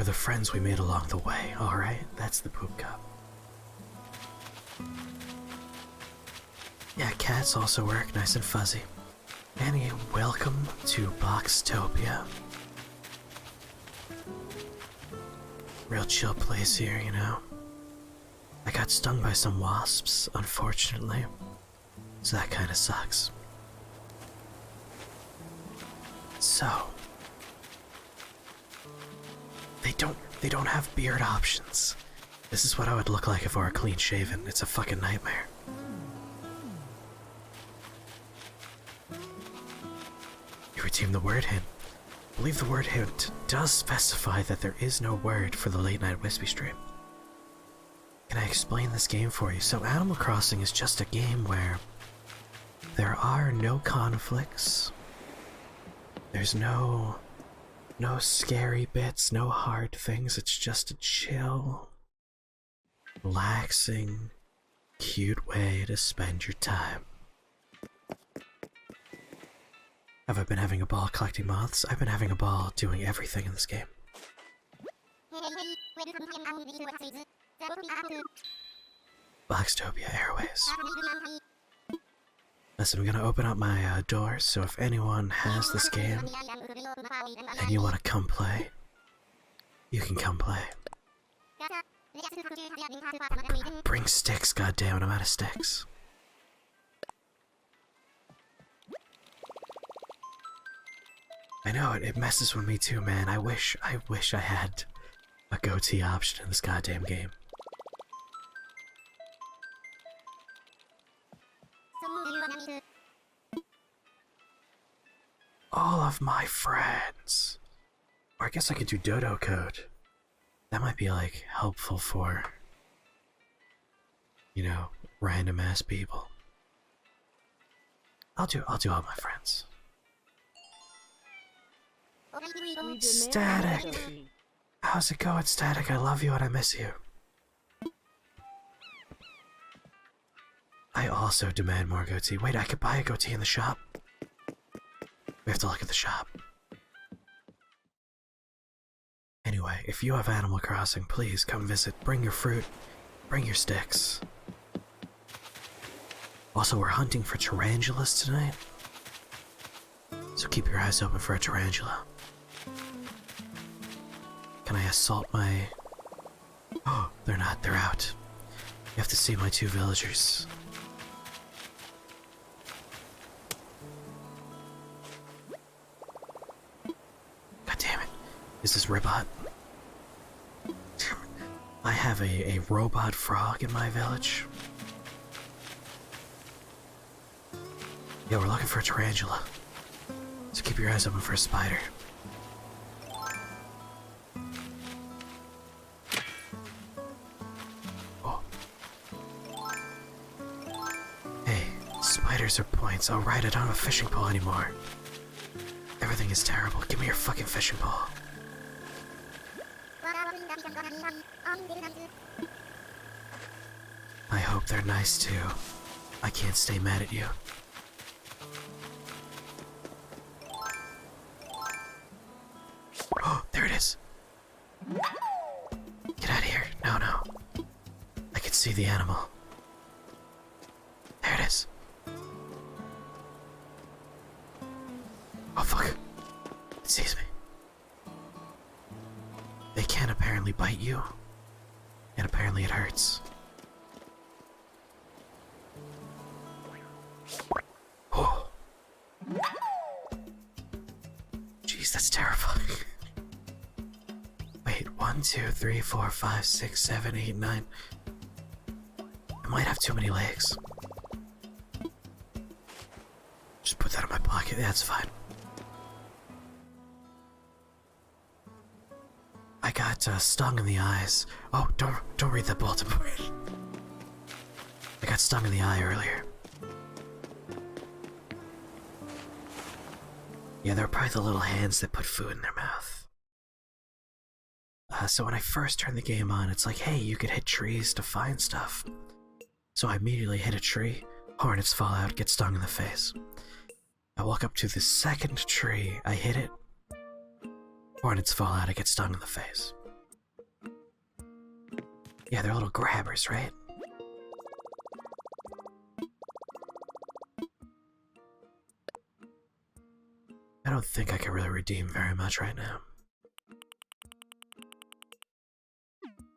or the friends we made along the way, alright? That's the poop cup. Yeah, cats also work nice and fuzzy. Annie, welcome to Boxtopia. Real chill place here, you know? I got stung by some wasps, unfortunately, so that kinda sucks. So, they don't have beard options. This is what I would look like if I were clean shaven. It's a fucking nightmare. You redeemed the word hint. I believe the word hint does specify that there is no word for the late night wispy stream. Can I explain this game for you? So Animal Crossing is just a game where there are no conflicts. There's no scary bits, no hard things. It's just a chill, relaxing, cute way to spend your time. Have I been having a ball collecting moths? I've been having a ball doing everything in this game. Boxtopia Airways. Listen, I'm gonna open up my doors, so if anyone has this game and you wanna come play, you can come play. Bring sticks, goddammit, I'm out of sticks. I know, it messes with me too, man. I wish I had a goatee option in this goddamn game. All of my friends. Or I guess I could do dodo code. That might be like helpful for, you know, random ass people. I'll do all my friends. Static! How's it going, Static? I love you and I miss you. I also demand more goatee. Wait, I could buy a goatee in the shop? We have to look at the shop. Anyway, if you have Animal Crossing, please come visit. Bring your fruit. Bring your sticks. Also, we're hunting for tarantulas tonight. So keep your eyes open for a tarantula. Can I assault my... Oh, they're not. They're out. You have to see my two villagers. God damn it. Is this robot? I have a robot frog in my village. Yeah, we're looking for a tarantula. So keep your eyes open for a spider. Oh. Hey, spiders are points. Oh right, I don't have a fishing pole anymore. Everything is terrible. Give me your fucking fishing pole. I hope they're nice too. I can't stay mad at you. Oh, there it is. Get out of here. No, no. I can see the animal. There it is. Oh, fuck. It sees me. They can apparently bite you. And apparently it hurts. Oh. Jeez, that's terrifying. Wait, 1, 2, 3, 4, 5, 6, 7, 8, 9. I might have too many legs. Just put that in my pocket. That's fine. I got stung in the eyes. Oh, don't read that bulletin board. I got stung in the eye earlier. Yeah, they're probably the little hands that put food in their mouth. So when I first turned the game on, it's like, hey, you could hit trees to find stuff. So I immediately hit a tree, hornets fall out, get stung in the face. I walk up to the second tree, I hit it, hornets fall out, I get stung in the face. Yeah, they're little grabbers, right? I don't think I can really redeem very much right now.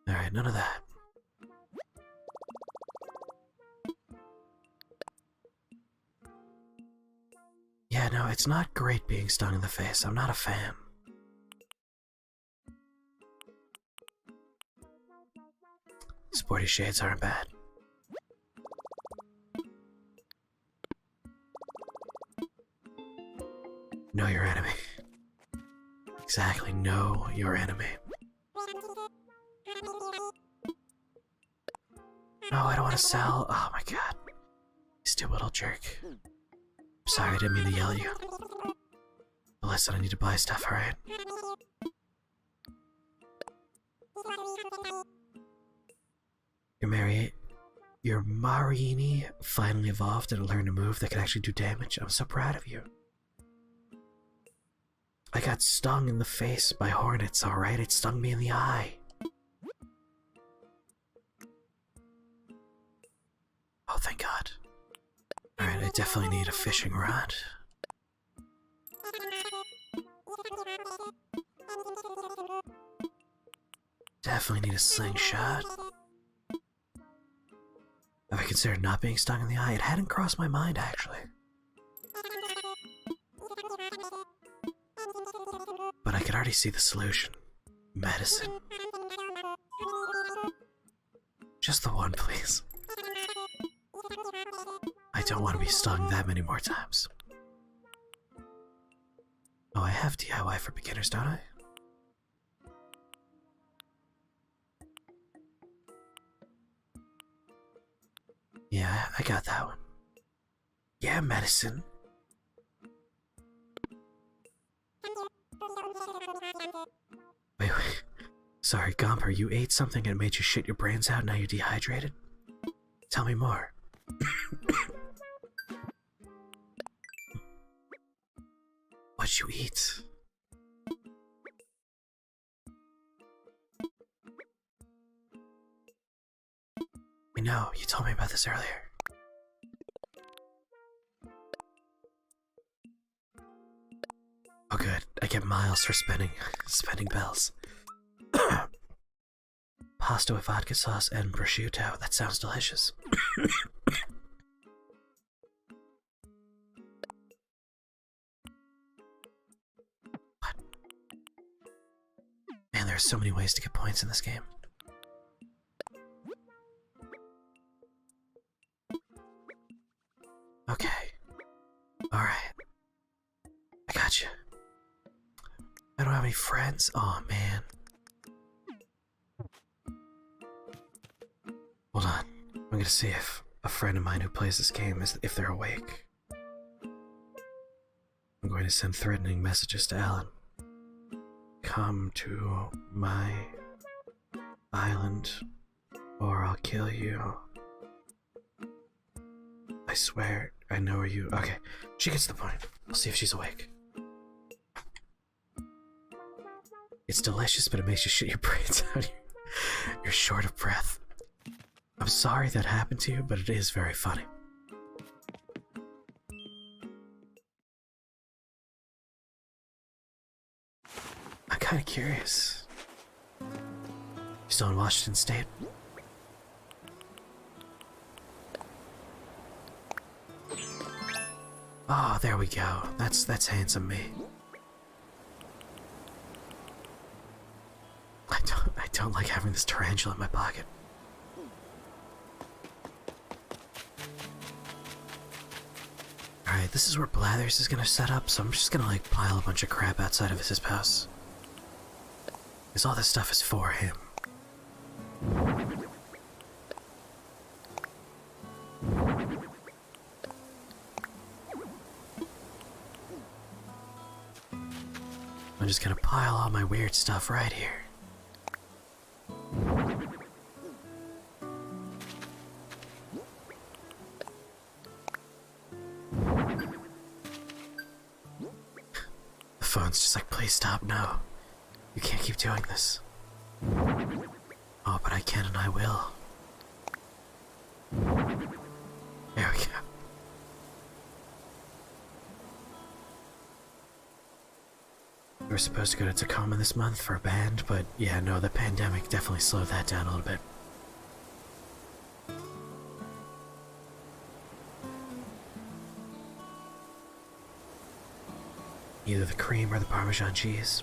Alright, none of that. Yeah, no, it's not great being stung in the face. I'm not a fan. Sporty shades aren't bad. Know your enemy. Exactly, know your enemy. No, I don't want to sell. Oh my god. You stupid little jerk. Sorry, I didn't mean to yell at you. But listen, I need to buy stuff, alright? Your Marini finally evolved and learned a move that can actually do damage. I'm so proud of you. I got stung in the face by hornets, alright? It stung me in the eye. Oh, thank God. Alright, I definitely need a fishing rod. Definitely need a slingshot. Have I considered not being stung in the eye? It hadn't crossed my mind, actually. But I could already see the solution. Medicine. Just the one, please. I don't want to be stung that many more times. Oh, I have DIY for beginners, don't I? Yeah, I got that one. Yeah, medicine. Wait. Sorry, Gomper, you ate something and it made you shit your brains out, now you're dehydrated? Tell me more. What'd you eat? I know, you told me about this earlier. Oh good, I get miles for spending bells. Pasta with vodka sauce and prosciutto, that sounds delicious. What? Man, there are so many ways to get points in this game. Okay. Alright. I got you. I don't have any friends. Oh man. Hold on. I'm gonna see if a friend of mine who plays this game if they're awake. I'm going to send threatening messages to Alan. Come to my island or I'll kill you. I swear, I know where you... Okay, she gets the point. I'll see if she's awake. It's delicious, but it makes you shit your brains out. You're short of breath. I'm sorry that happened to you, but it is very funny. I'm kind of curious. You still in Washington State? Oh, there we go. That's handsome me. I don't like having this tarantula in my pocket. Alright, this is where Blathers is gonna set up, so I'm just gonna like pile a bunch of crap outside of his house. Because all this stuff is for him. I'm just gonna pile all my weird stuff right here. The phone's just like, please stop, no. You can't keep doing this. Oh know, but I can and I will. There we go. We were supposed to go to Tacoma this month for a band, but yeah, no, the pandemic definitely slowed that down a little bit. Either the cream or the Parmesan cheese.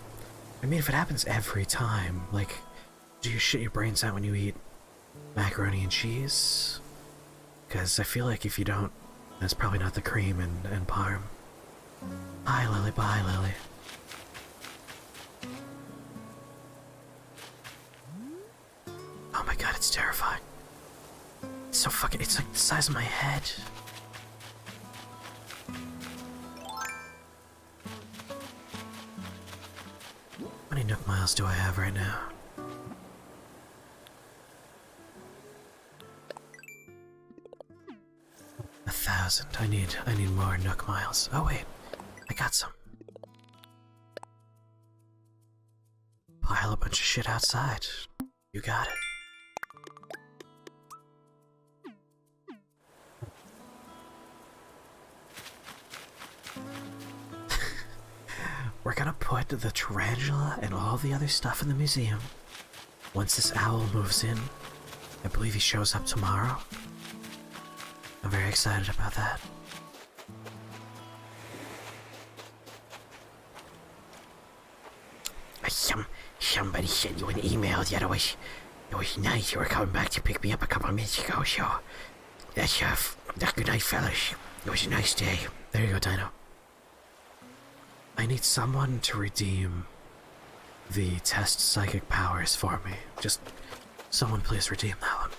I mean, if it happens every time, like, do you shit your brains out when you eat macaroni and cheese? Because I feel like if you don't, that's probably not the cream and parm. Bye, Lily. Bye, Lily. Oh my god, it's terrifying. It's so fucking... It's like the size of my head. How many Nook Miles do I have right now? $1,000. I need more Nook Miles. Oh wait, I got some. Pile a bunch of shit outside. You got it. We're gonna put the tarantula and all the other stuff in the museum. Once this owl moves in, I believe he shows up tomorrow. I'm very excited about that. Somebody sent you an email the other way. It was nice you were coming back to pick me up a couple of minutes ago, so... That's good night, fellas. It was a nice day. There you go, Dino. I need someone to redeem the test psychic powers for me. Just someone please redeem that one.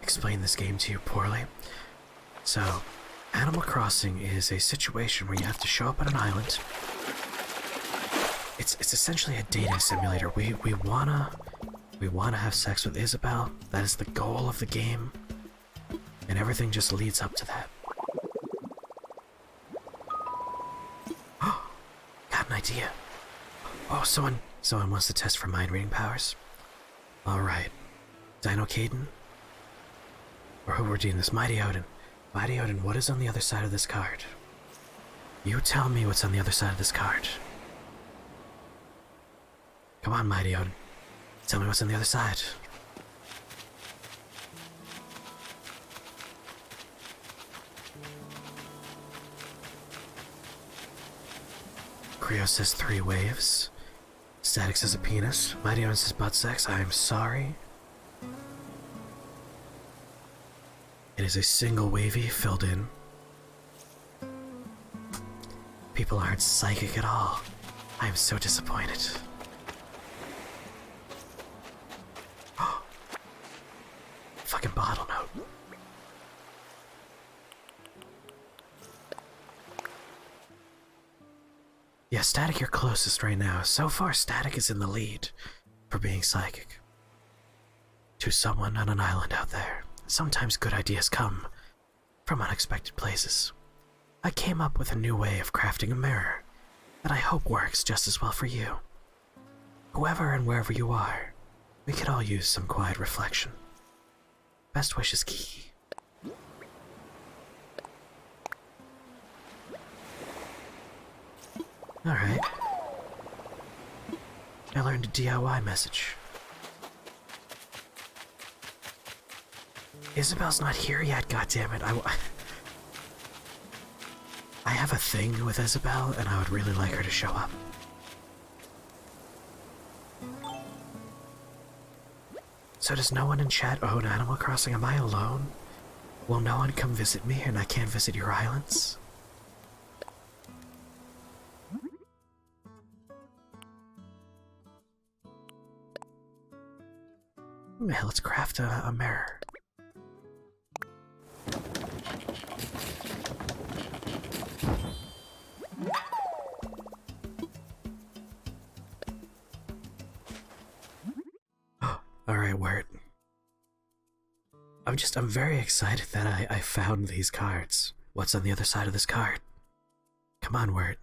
Explain this game to you poorly. So, Animal Crossing is a situation where you have to show up at an island. It's essentially a dating simulator. We wanna have sex with Isabel. That is the goal of the game. And everything just leads up to that. Got an idea. Oh, someone wants to test for mind reading powers. Alright. Dino Caden? Or who we're doing this? Mighty Odin. Mighty Odin, what is on the other side of this card? You tell me what's on the other side of this card. Come on, Mighty Odin. Tell me what's on the other side. Rios says 3 waves. Static says a penis. Mighty Odin says butt sex. I am sorry. It is a single wavy filled in. People aren't psychic at all. I am so disappointed. Fucking bottle note. Yeah, Static, you're closest right now. So far, Static is in the lead for being psychic. To someone on an island out there, sometimes good ideas come from unexpected places. I came up with a new way of crafting a mirror that I hope works just as well for you. Whoever and wherever you are, we could all use some quiet reflection. Best wishes, Kiki. Alright. I learned a DIY message. Isabel's not here yet, goddammit. I have a thing with Isabel, and I would really like her to show up. So does no one in chat own Animal Crossing? Am I alone? Will no one come visit me and I can't visit your islands? Yeah, let's craft a mirror. Alright, word. I'm very excited that I found these cards. What's on the other side of this card? Come on, word.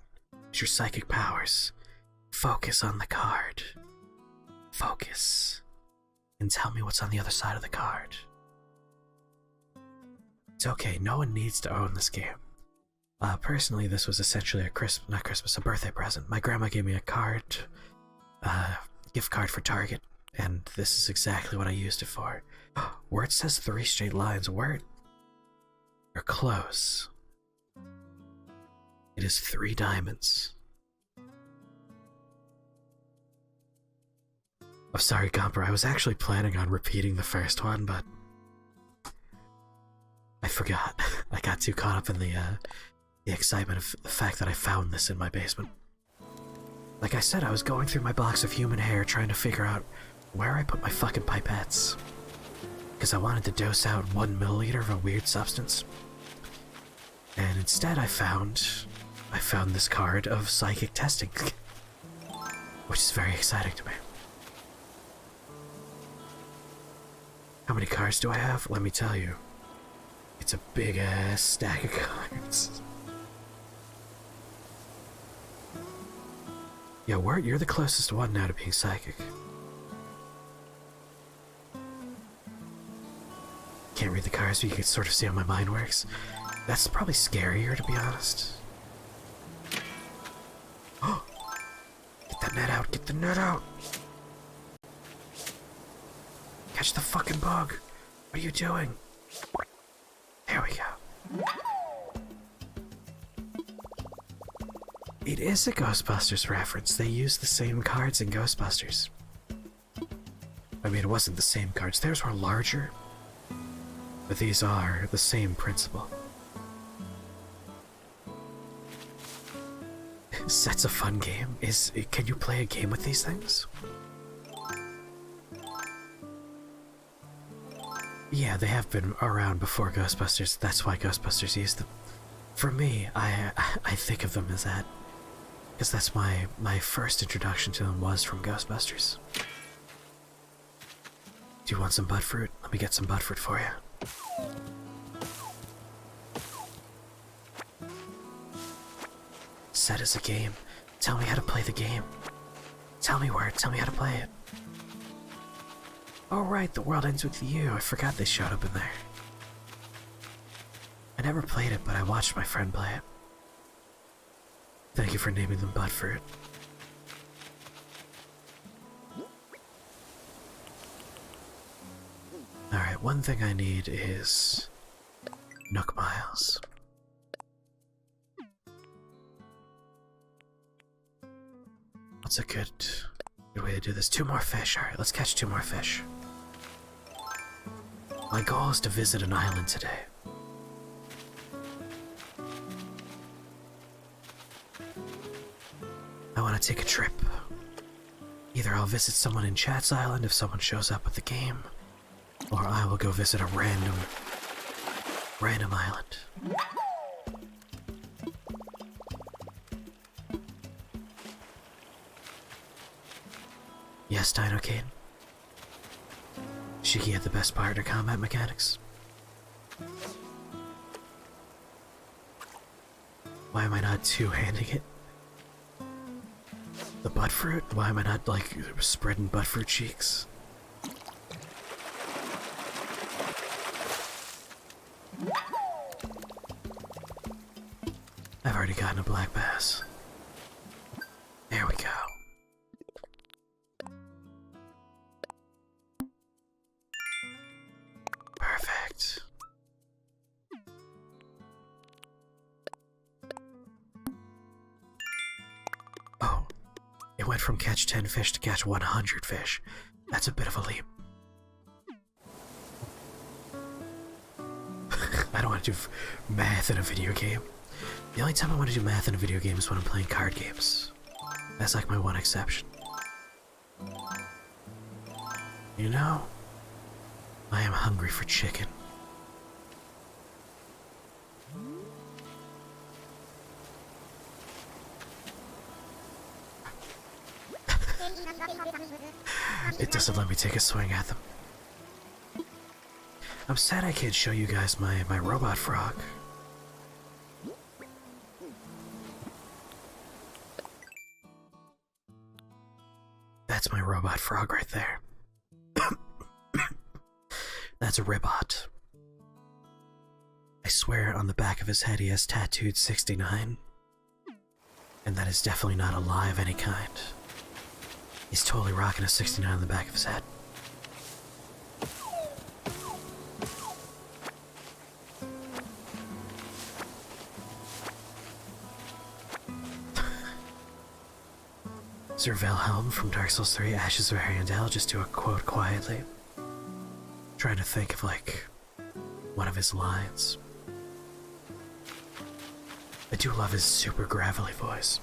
It's your psychic powers. Focus on the card. Focus. And tell me what's on the other side of the card. It's okay, no one needs to own this game. Personally, this was essentially a a birthday present. My grandma gave me a card, gift card for Target, and this is exactly what I used it for. Where it says 3 straight lines, where you're close. It is 3 diamonds. I'm sorry, Gomper, I was actually planning on repeating the first one, but I forgot. I got too caught up in the excitement of the fact that I found this in my basement. Like I said, I was going through my box of human hair trying to figure out where I put my fucking pipettes. Because I wanted to dose out 1 milliliter of a weird substance. And instead I found this card of psychic testing. Which is very exciting to me. How many cards do I have? Let me tell you. It's a big ass stack of cards. Yeah, you're the closest one now to being psychic. Can't read the cards, but you can sort of see how my mind works. That's probably scarier, to be honest. Oh! Get the net out, get the net out! Catch the fucking bug! What are you doing? There we go. It is a Ghostbusters reference. They use the same cards in Ghostbusters. I mean, it wasn't the same cards. Theirs were larger. But these are the same principle. That's a fun game. Can you play a game with these things? Yeah, they have been around before Ghostbusters. That's why Ghostbusters used them. For me, I think of them as that. Because that's my first introduction to them was from Ghostbusters. Do you want some butterfruit? Let me get some butterfruit for you. Set as a game. Tell me how to play the game. Tell me where. Tell me how to play it. Oh right, the world ends with you. I forgot they showed up in there. I never played it, but I watched my friend play it. Thank you for naming them Butfruit. Alright, one thing I need is Nook Miles. What's a good way to do this? 2 more fish. Alright, let's catch 2 more fish. My goal is to visit an island today. I want to take a trip. Either I'll visit someone in Chat's Island if someone shows up with the game, or I will go visit a random island. Yes, Dino Kane. Shiki had the best partner combat mechanics. Why am I not two-handing it? The Butfruit? Why am I not, like, spreading Butfruit cheeks? I've already gotten a black bass. There we go. Perfect. Oh, it went from catch 10 fish to catch 100 fish. That's a bit of a leap. I don't want to do math in a video game. The only time I want to do math in a video game is when I'm playing card games. That's like my one exception. You know, I am hungry for chicken. It doesn't let me take a swing at them. I'm sad I can't show you guys my robot frog. That's my robot frog right there. That's a Ribot. I swear on the back of his head he has tattooed 69. And that is definitely not a lie of any kind. He's totally rocking a 69 on the back of his head. Sir Wilhelm from Dark Souls 3, Ashes of Ariandel, just do a quote quietly. Trying to think of, like, one of his lines. I do love his super gravelly voice.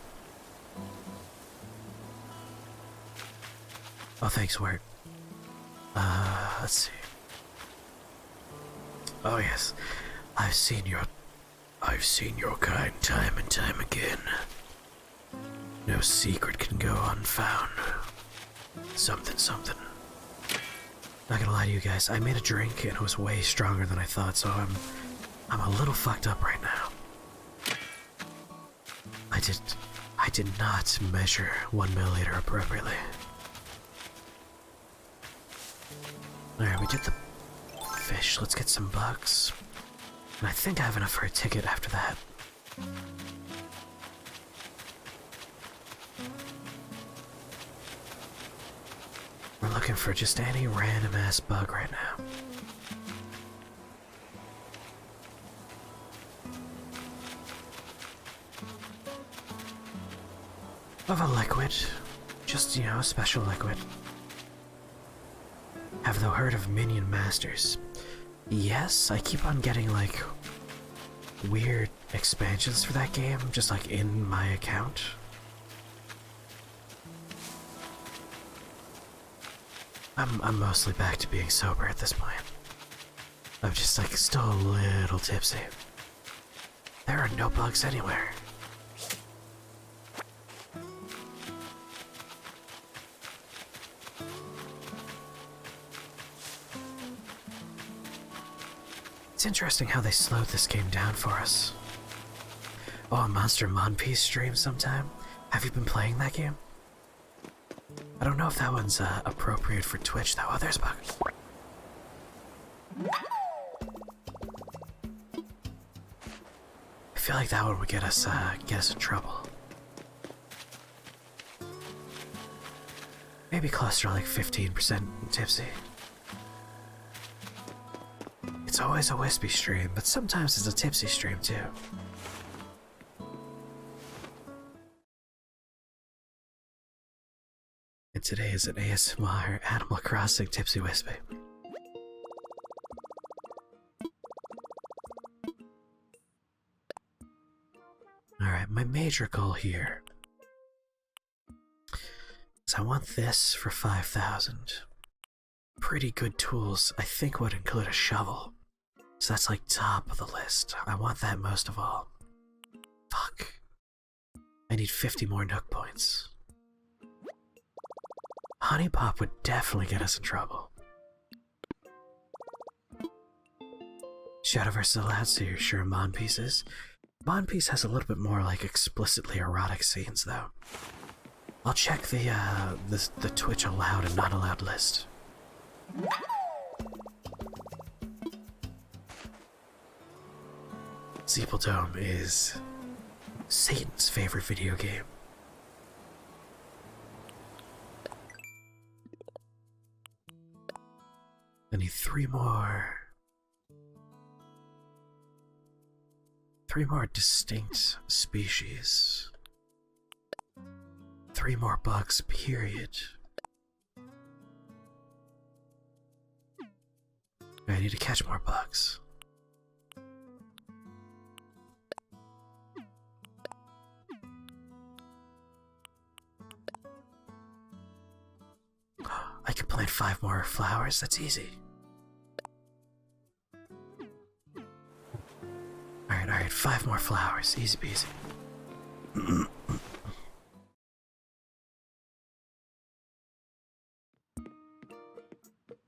Oh, thanks, Wirt. Let's see. Oh yes, I've seen your kind time and time again. No secret can go unfound. Something, something. Not gonna lie to you guys, I made a drink and it was way stronger than I thought, so I'm a little fucked up right now. I did not measure 1 milliliter appropriately. Alright, we did the fish. Let's get some bugs. And I think I have enough for a ticket after that. We're looking for just any random ass bug right now. Of a liquid. Just, you know, a special liquid. Have thou heard of Minion Masters? Yes, I keep on getting, like, weird expansions for that game, just like in my account. I'm mostly back to being sober at this point. I'm just, like, still a little tipsy. There are no bugs anywhere. It's interesting how they slowed this game down for us. Oh, a Monster Monpiece stream sometime? Have you been playing that game? I don't know if that one's appropriate for Twitch though. Oh, there's a bug. I feel like that one would get us in trouble. Maybe cluster like 15% tipsy. It's always a wispy stream, but sometimes it's a tipsy stream too. And today is an ASMR Animal Crossing Tipsy Whisper. Alright, my major goal here is I want this for 5,000. Pretty good tools, I think, would include a shovel. So that's like top of the list. I want that most of all. Fuck. I need 50 more Nook points. Honey Pop would definitely get us in trouble. Shadowverse allowed, so you're sure Monpiece is? Monpiece has a little bit more like explicitly erotic scenes though. I'll check the Twitch allowed and not allowed list. Zeepeldome is Satan's favorite video game. I need three more distinct species. 3 more bugs, period. I need to catch more bugs. I can plant 5 more flowers, that's easy. Alright, 5 more flowers, easy peasy.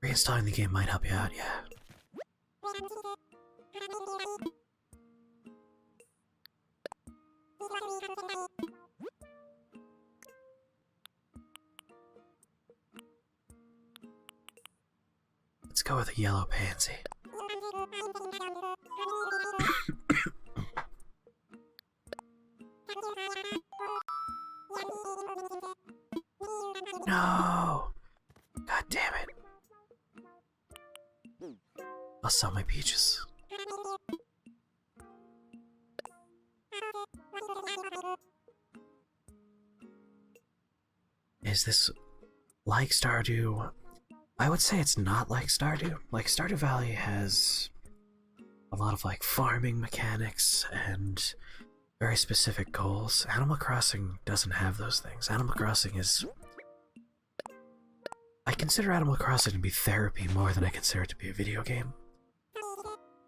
Reinstalling the game might help you out, yeah. go with a yellow pansy. No! God damn it. I'll sell my peaches. Is this like Stardew? I would say it's not like Stardew. Like, Stardew Valley has a lot of like farming mechanics and very specific goals. Animal Crossing doesn't have those things. Animal Crossing is... I consider Animal Crossing to be therapy more than I consider it to be a video game.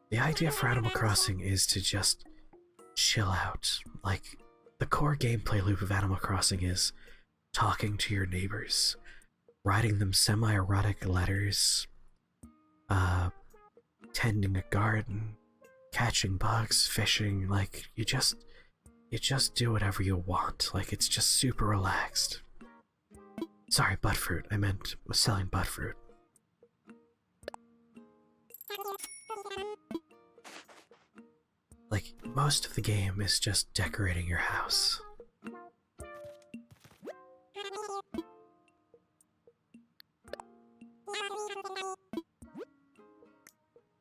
The idea for Animal Crossing is to just chill out. Like, the core gameplay loop of Animal Crossing is talking to your neighbors, writing them semi-erotic letters, tending a garden, catching bugs, fishing. Like, you just do whatever you want. Like, it's just super relaxed. Sorry, butterfruit. I meant was selling butterfruit. Like, most of the game is just decorating your house.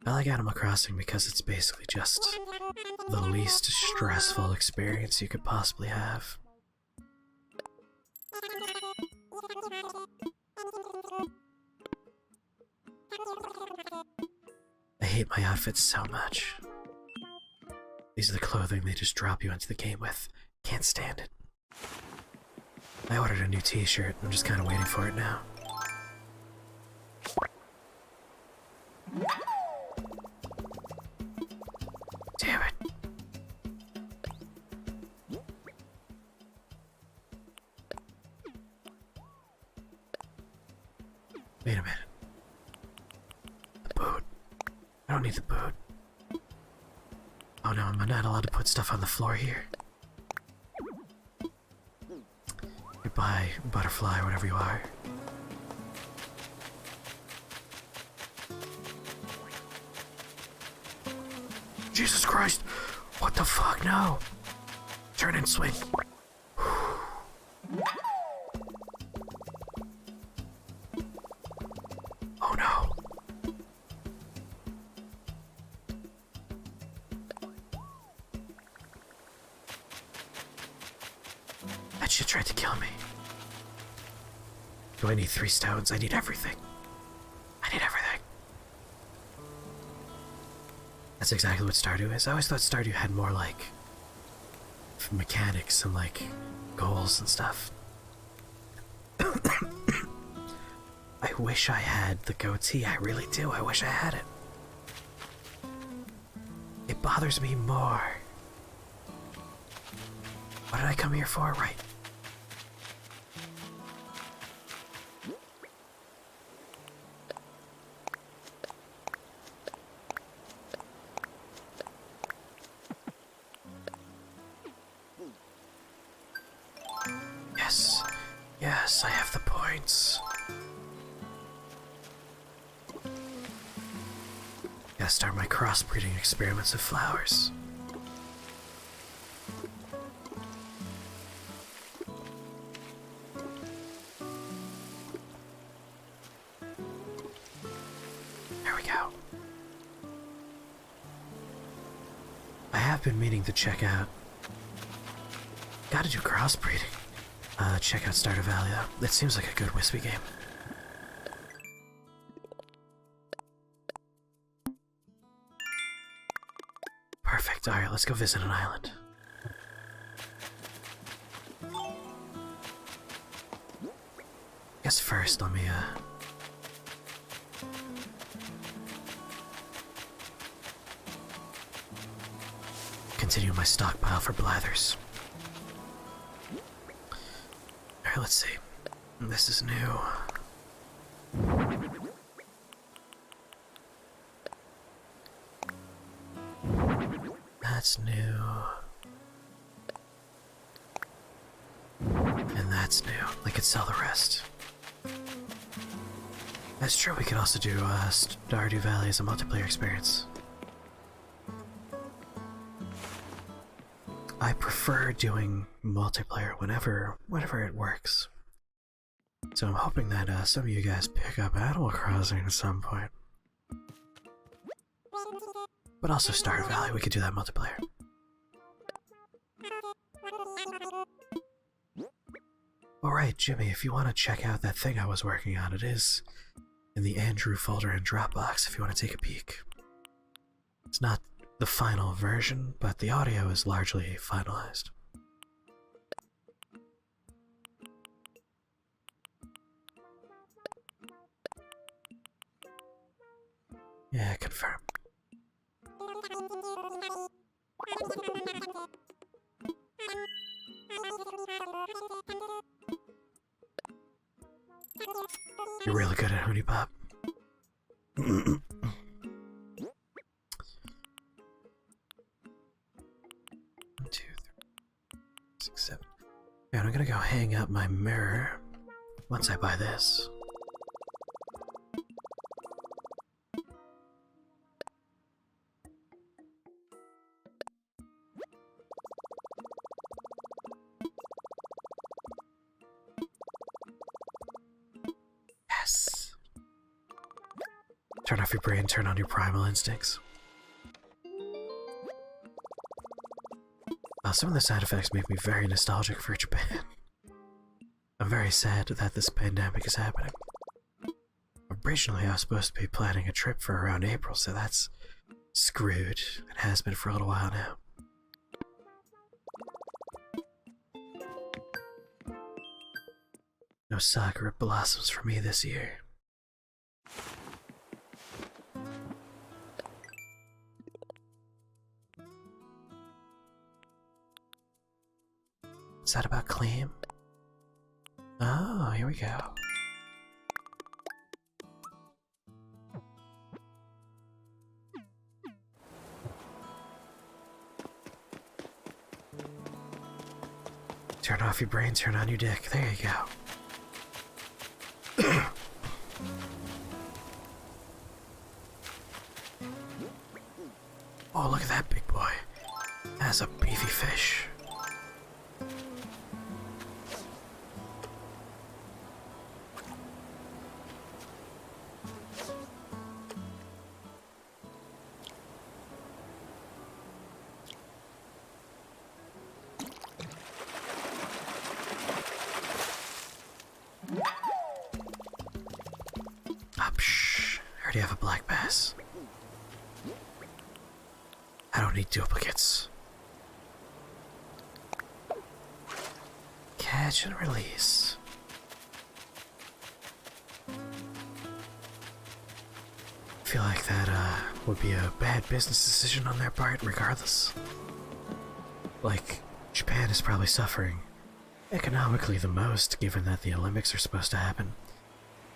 I like Animal Crossing because it's basically just the least stressful experience you could possibly have. I hate my outfits so much. These are the clothing they just drop you into the game with. Can't stand it. I ordered a new t-shirt. I'm just kind of waiting for it now. Damn it. Wait a minute. The boot. I don't need the boot. Oh no, am I not allowed to put stuff on the floor here? Goodbye, butterfly, whatever you are. Jesus Christ! What the fuck? No! Turn and swing. Oh no. That shit tried to kill me. Do I need 3 stones? I need everything. I need everything. That's exactly what Stardew is. I always thought Stardew had more like mechanics and like goals and stuff. I wish I had the goatee. I really do. I wish I had it. It bothers me more. What did I come here for? Right. Yes. Yes, I have the points. Gotta start my crossbreeding experiments of flowers. There we go. I have been meaning to check out. Gotta do crossbreeding. Check out Stardew Valley though. It seems like a good Wispy game. Perfect. Alright, let's go visit an island. Guess first, let me, continue my stockpile for blathers. Alright, let's see. This is new. That's new. And that's new. I could sell the rest. That's true, we could also do Stardew Valley as a multiplayer experience. I prefer doing multiplayer whenever it works. So I'm hoping that some of you guys pick up Animal Crossing at some point. But also Stardew Valley, we could do that multiplayer. Alright, Jimmy, if you want to check out that thing I was working on, it is in the Andrew folder in Dropbox if you want to take a peek. It's not the final version, but the audio is largely finalized. Yeah, confirm. You're really good at Hoonie Pop. 1, 2, 3, 6, 7. Yeah, I'm gonna go hang up my mirror once I buy this. Yes. Turn off your brain, turn on your primal instincts. Some of the side effects make me very nostalgic for Japan. I'm very sad that this pandemic is happening. Originally, I was supposed to be planning a trip for around April, so that's screwed. It has been for a little while now. No sakura blossoms for me this year. Is that about claim? Oh, here we go. Turn off your brain, turn on your dick. There you go. Oh, look at that big boy. That's a beefy fish. I already have a black bass. I don't need duplicates. Catch and release. I feel like that would be a bad business decision on their part regardless. Like, Japan is probably suffering economically the most given that the Olympics are supposed to happen.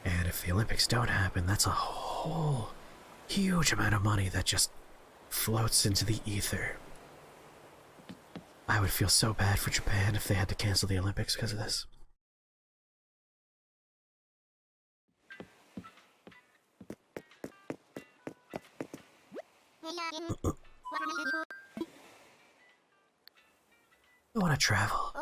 And if the Olympics don't happen, that's a whole huge amount of money that just floats into the ether. I would feel so bad for Japan if they had to cancel the Olympics because of this. I want to travel.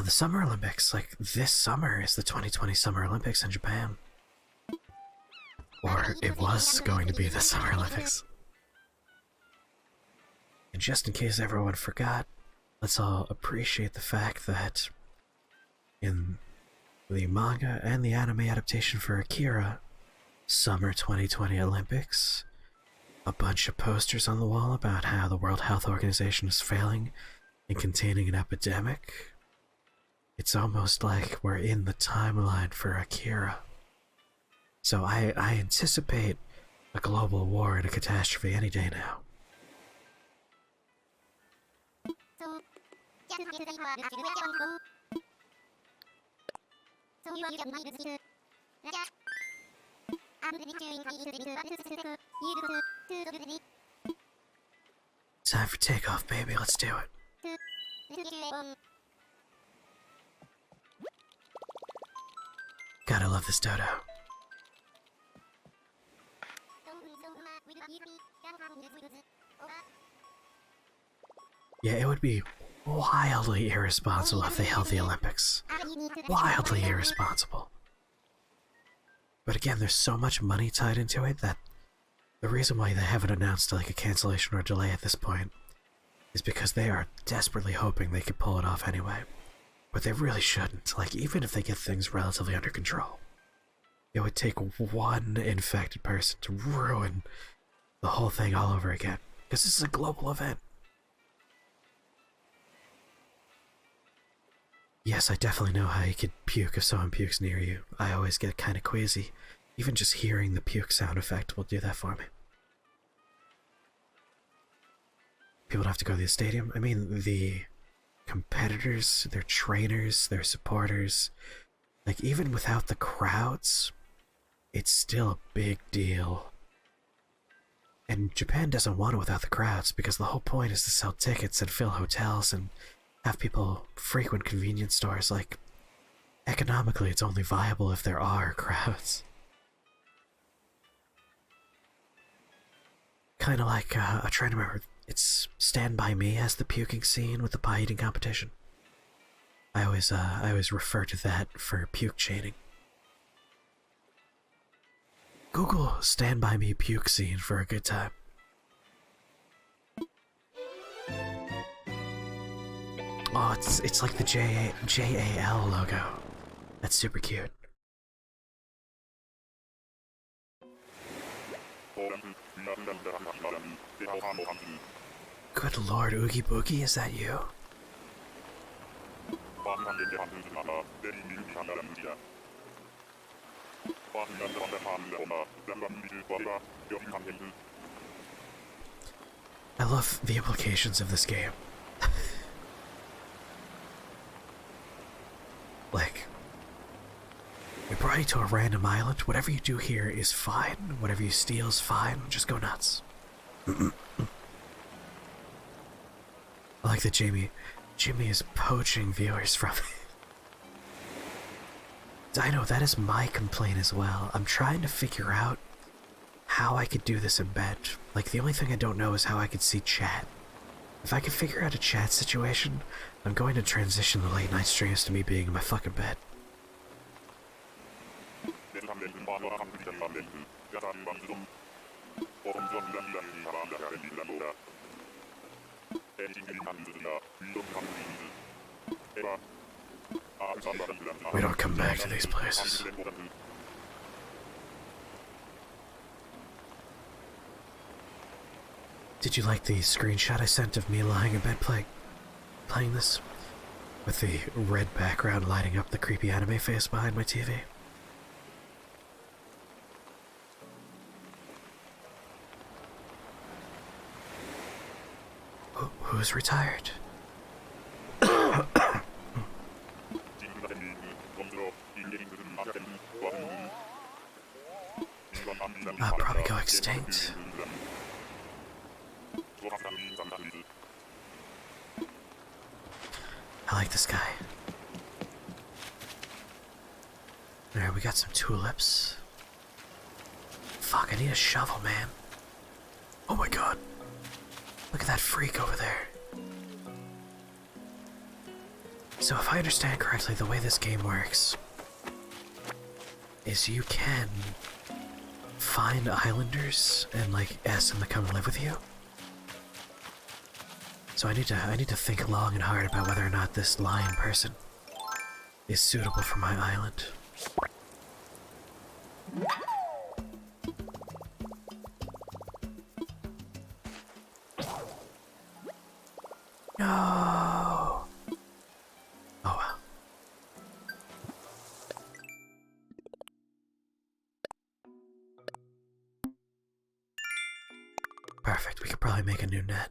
The Summer Olympics, like this summer is the 2020 Summer Olympics in Japan. Or it was going to be the Summer Olympics. And just in case everyone forgot, let's all appreciate the fact that in the manga and the anime adaptation for Akira, Summer 2020 Olympics, a bunch of posters on the wall about how the World Health Organization is failing in containing an epidemic. It's almost like we're in the timeline for Akira. So I anticipate a global war and a catastrophe any day now. Time for takeoff, baby. Let's do it. God, I love this dodo. Yeah, it would be wildly irresponsible if they held the Olympics. Wildly irresponsible. But again, there's so much money tied into it that the reason why they haven't announced like a cancellation or delay at this point is because they are desperately hoping they could pull it off anyway. But they really shouldn't. Like, even if they get things relatively under control, it would take one infected person to ruin the whole thing all over again. Because this is a global event. Yes, I definitely know how you could puke if someone pukes near you. I always get kind of queasy. Even just hearing the puke sound effect will do that for me. People don't have to go to the stadium. I mean, the competitors, their trainers, their supporters, like even without the crowds, it's still a big deal. And Japan doesn't want it without the crowds because the whole point is to sell tickets and fill hotels and have people frequent convenience stores. Like, economically, it's only viable if there are crowds. Kind of like, I'm trying to remember, it's Stand By Me has the puking scene with the pie eating competition. I always refer to that for puke chaining. Google Stand By Me puke scene for a good time. Oh, it's like the JAL logo. That's super cute. Good lord, Oogie Boogie, is that you? I love the implications of this game. Like, we brought you to a random island. Whatever you do here is fine. Whatever you steal is fine. Just go nuts. I like that Jimmy is poaching viewers from me. Dino, that is my complaint as well. I'm trying to figure out how I could do this in bed. Like, the only thing I don't know is how I could see chat. If I could figure out a chat situation, I'm going to transition the late night streams to me being in my fucking bed. We don't come back to these places. Did you like the screenshot I sent of me lying in bed playing this? With the red background lighting up the creepy anime face behind my TV? Who's retired? I'll probably go extinct. I like this guy. Alright, we got some tulips. Fuck, I need a shovel, man. Oh my god. Look at that freak over there. So if I understand correctly, the way this game works is you can find islanders and like ask them to come live with you. So I need to think long and hard about whether or not this lion person is suitable for my island. No. Oh well. Perfect. We could probably make a new net.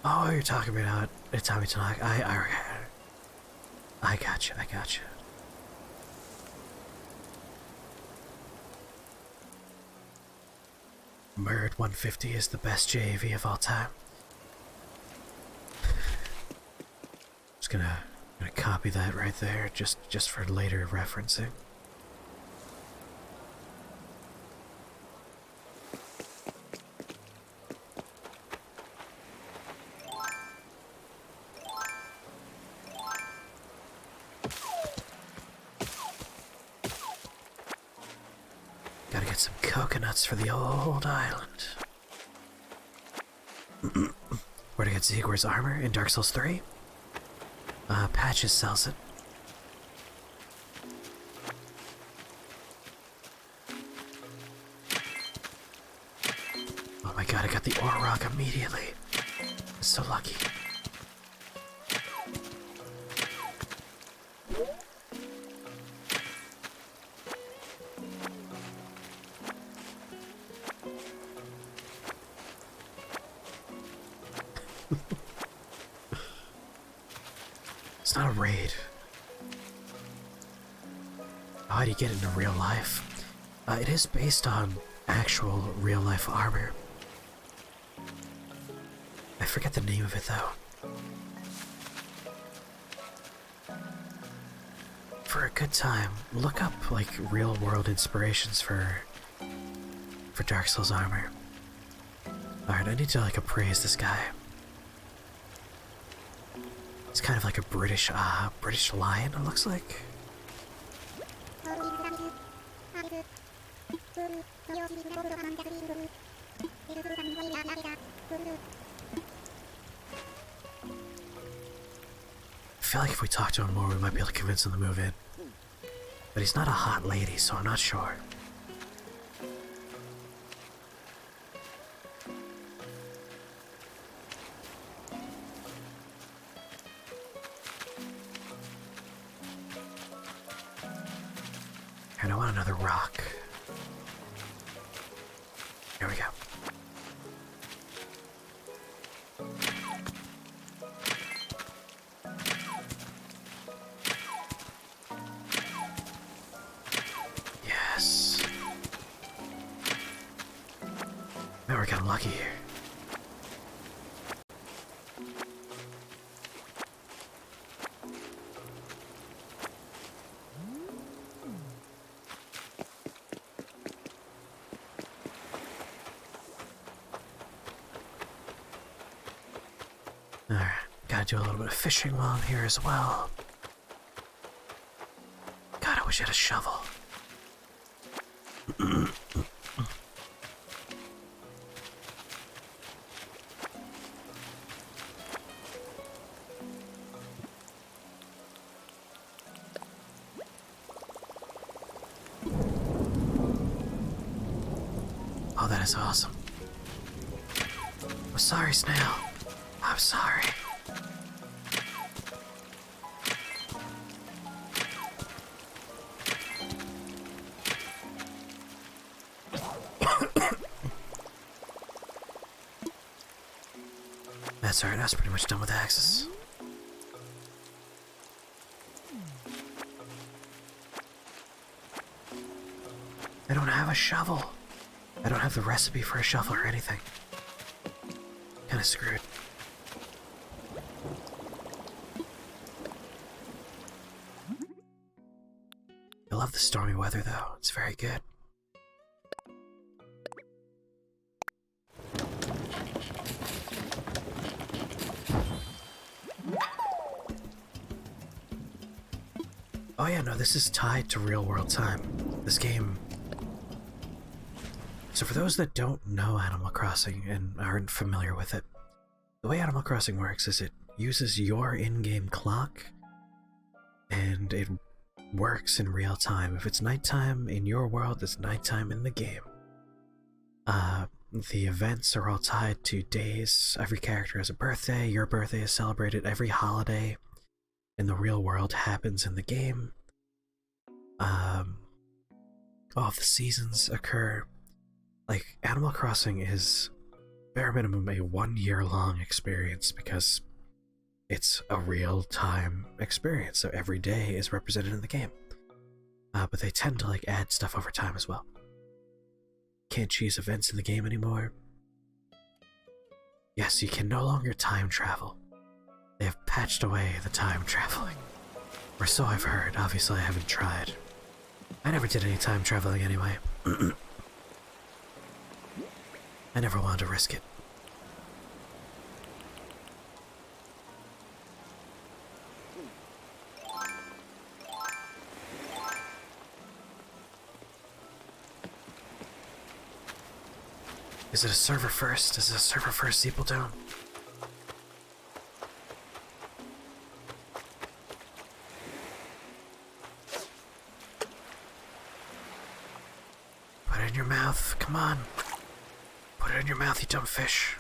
Oh, you're talking about Tommy Tanaka. I gotcha. Murd 150 is the best JAV of all time. Just gonna copy that right there, just for later referencing. Gotta get some coconuts for the old island. Where to get Ziegler's armor in Dark Souls 3? Patches sells it. Oh my god, I got the ore rock immediately. I'm so lucky. It's not a raid. How do you get it into real life? It is based on actual real-life armor. I forget the name of it though. For a good time, look up like real-world inspirations for Dark Souls armor. Alright, I need to like appraise this guy. It's kind of like a British lion, it looks like. I feel like if we talk to him more, we might be able to convince him to move in. But he's not a hot lady, so I'm not sure. And I want another rock. Here we go. Yes. Now we're getting lucky here. Alright, gotta do a little bit of fishing while I'm here as well. God, I wish I had a shovel. Oh, that is awesome. I'm sorry, Snail. I'm sorry. That's alright, that's pretty much done with axes. I don't have a shovel. I don't have the recipe for a shovel or anything. Kinda screwed. I love the stormy weather though, it's very good. Oh yeah, no, this is tied to real world time. This game... So for those that don't know Animal Crossing and aren't familiar with it, the way Animal Crossing works is it uses your in-game clock and it works in real time. If it's nighttime in your world, it's nighttime in the game. The events are all tied to days. Every character has a birthday, your birthday is celebrated, every holiday in the real world happens in the game. All of the seasons occur. Like, Animal Crossing is bare minimum a 1 year long experience because it's a real-time experience, so every day is represented in the game. But they tend to like add stuff over time as well. Can't choose events in the game anymore. Yes, you can no longer time travel. They have patched away the time traveling. Or so I've heard. Obviously, I haven't tried. I never did any time traveling anyway. I never wanted to risk it. Is it a server first? Is it a server first Steeple Dome? Put it in your mouth. Come on. Put it in your mouth, you dumb fish.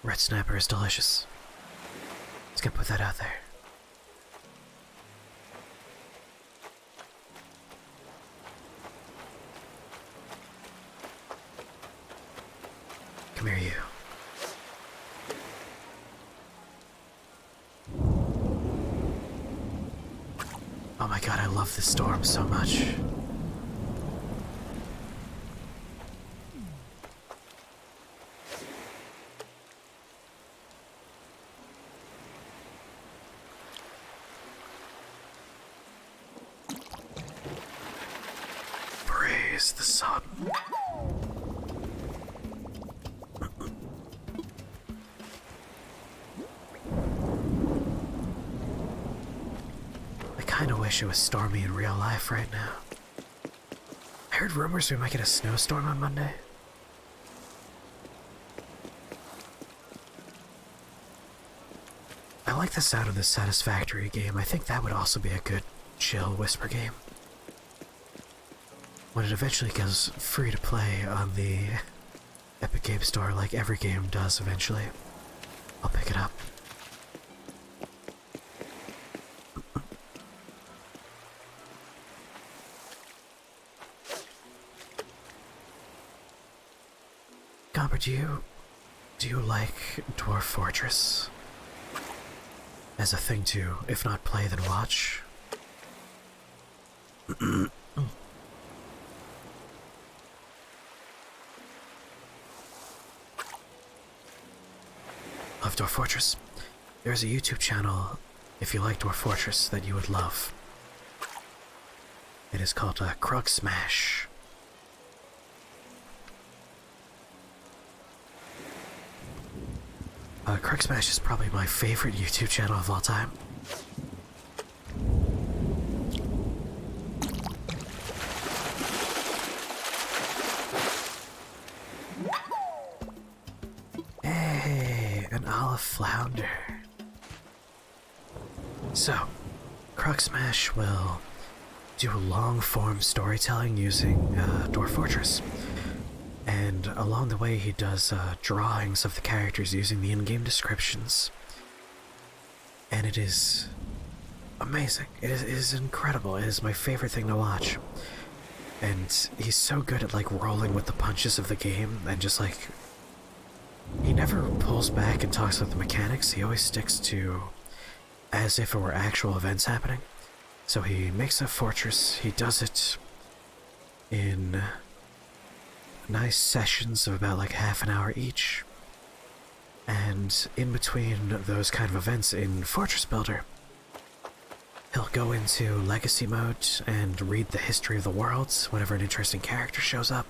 Red snapper is delicious. Let's go put that out there. Come here, you. Oh my god, I love this storm so much. Praise the sun. I kinda wish it was stormy in real life right now. I heard rumors we might get a snowstorm on Monday. I like the sound of this Satisfactory game. I think that would also be a good chill whisper game. When it eventually goes free to play on the Epic Game Store, like every game does eventually, I'll pick it up. Gomper, do you like Dwarf Fortress? As a thing to, if not play, then watch? Love Dwarf Fortress? There's a YouTube channel, if you like Dwarf Fortress, that you would love. It is called Croque Smash. Croque Smash is probably my favorite YouTube channel of all time. Hey, an olive flounder. So, Croque Smash will do long-form storytelling using Dwarf Fortress. And along the way he does drawings of the characters using the in-game descriptions. And it is amazing. It is incredible. It is my favorite thing to watch. And he's so good at like rolling with the punches of the game and just like... He never pulls back and talks about the mechanics. He always sticks to as if it were actual events happening. So he makes a fortress. He does it in nice sessions of about like half an hour each, and in between those kind of events in Fortress Builder, he'll go into Legacy mode and read the history of the worlds whenever an interesting character shows up.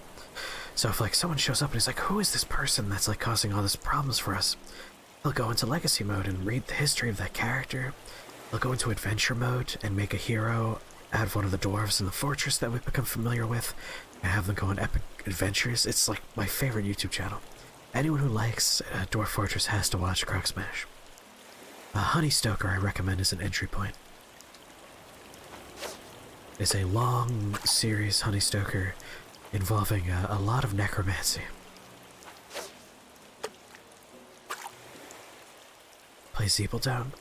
So if like someone shows up and is like, who is this person that's like causing all these problems for us, he'll go into Legacy mode and read the history of that character. He'll go into Adventure mode and make a hero out of one of the dwarves in the fortress that we've become familiar with, and have them go on epic adventures. It's like my favorite YouTube channel. Anyone who likes Dwarf Fortress has to watch Croque Smash. Honey Stoker I recommend as an entry point. It's a long series, Honey Stoker, involving a lot of necromancy. Play Zeepletown?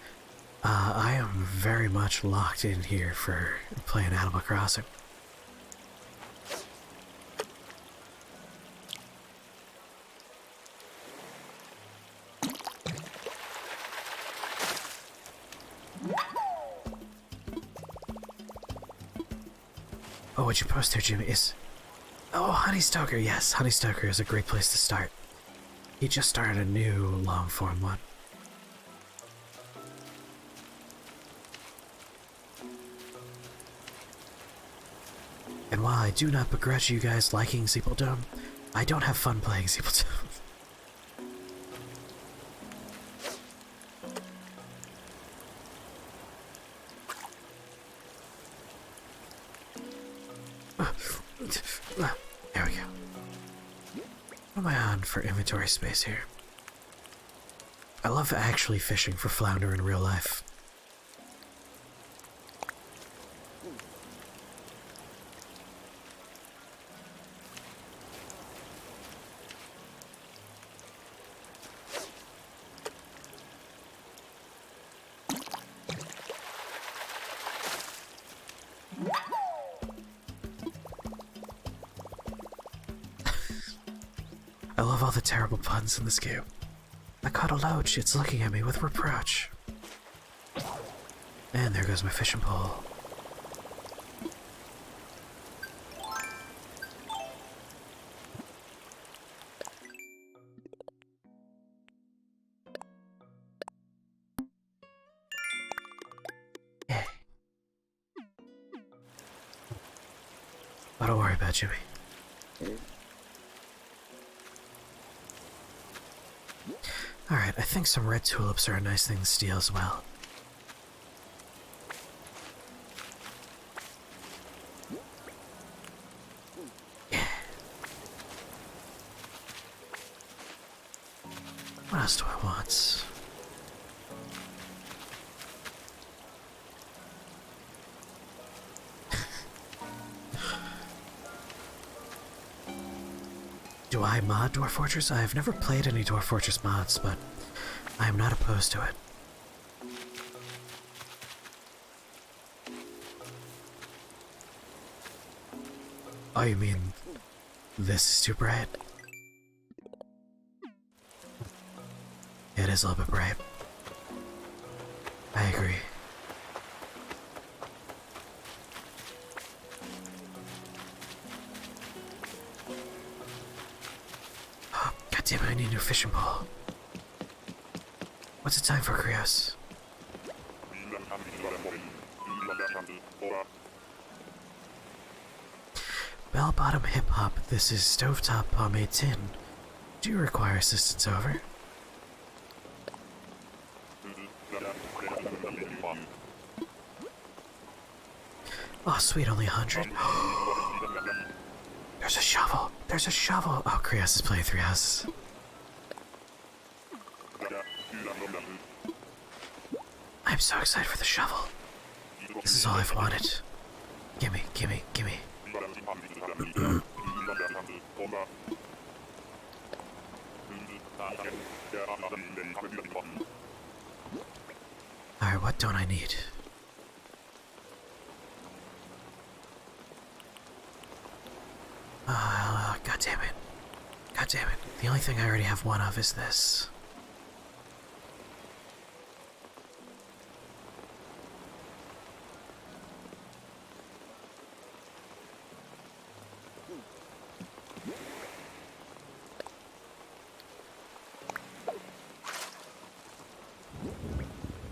I am very much locked in here for playing Animal Crossing. Oh, what you post there, Jimmy, is... Oh, Honeystoker, yes, Honeystoker is a great place to start. He just started a new long-form one. And while I do not begrudge you guys liking Zeepeldome, I don't have fun playing Zeepeldome. There we go. What am I on for inventory space here? I love actually fishing for flounder in real life. I love all the terrible puns in this game. I caught a loach, it's looking at me with reproach. And there goes my fishing pole. Yay. Oh, don't worry about Jimmy. Alright, I think some red tulips are a nice thing to steal as well. Yeah. What else do I want? Do I mod Dwarf Fortress? I have never played any Dwarf Fortress mods, but I am not opposed to it. Oh, you mean this is too bright? It is a little bit bright. I agree. God damn it, I need a new fishing pole. What's the time for Rios? Bell-bottom hip-hop, this is stovetop pomade tin. Do you require assistance, over? Oh, sweet, only 100? There's a shovel! There's a shovel! Oh, Rios is playing 3 houses. I'm so excited for the shovel. This is all I've wanted. Gimme, gimme, gimme. Alright, what don't I need? God damn it. God damn it. The only thing I already have one of is this.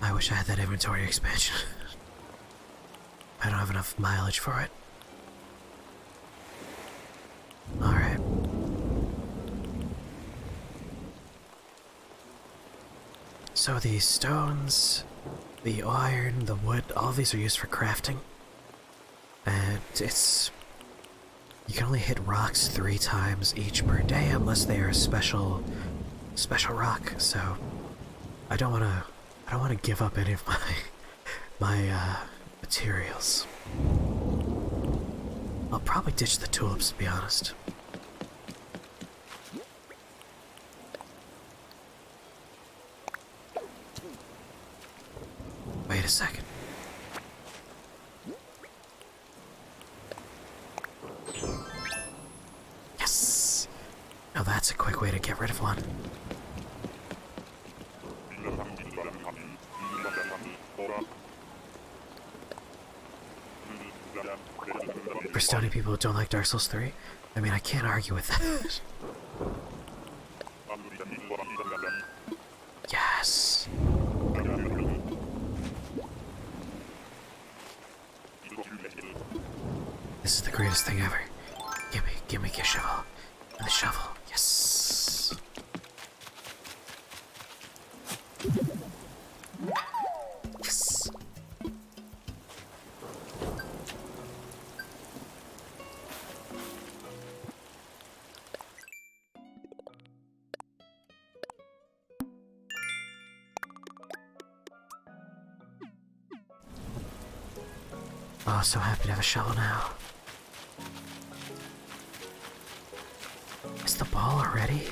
I wish I had that inventory expansion. I don't have enough mileage for it. Alright. So the stones, the iron, the wood, all these are used for crafting. And it's... You can only hit rocks 3 times each per day unless they are a special rock, so I don't wanna give up any of my materials. I'll probably ditch the tulips, to be honest. Wait a second. Yes! Now that's a quick way to get rid of one. For stony people who don't like Dark Souls 3. I mean, I can't argue with that. Yes. This is the greatest thing ever. Give me a shovel. And the shovel. Yes. Yes. Oh, so happy to have a shovel now. Is the ball already?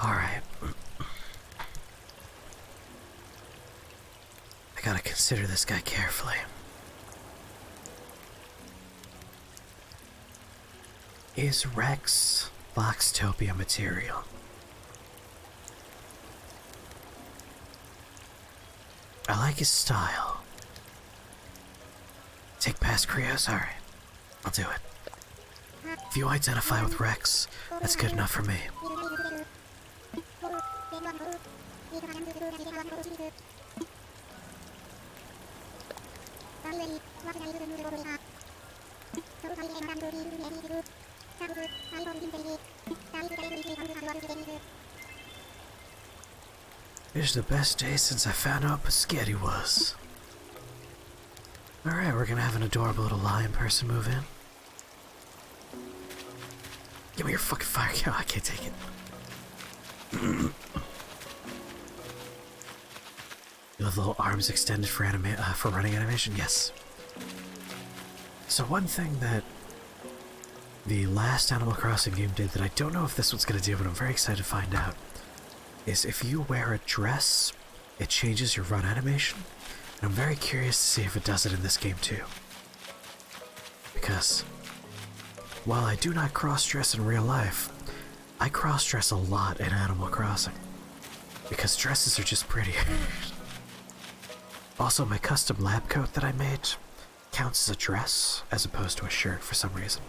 Alright. I gotta consider this guy carefully. Is Rex Boxtopia material? I like his style. Take past Rios? Alright. I'll do it. If you identify with Rex, that's good enough for me. It's the best day since I found out what spaghetti was. Alright, we're gonna have an adorable little lion person move in. Give me your fucking fire. Oh, I can't take it. You have little arms extended for running animation? Yes. So one thing that the last Animal Crossing game did that I don't know if this one's gonna do, but I'm very excited to find out, is if you wear a dress, it changes your run animation. And I'm very curious to see if it does it in this game too. Because while I do not cross-dress in real life, I cross-dress a lot in Animal Crossing. Because dresses are just prettier. Also, my custom lab coat that I made counts as a dress as opposed to a shirt for some reason.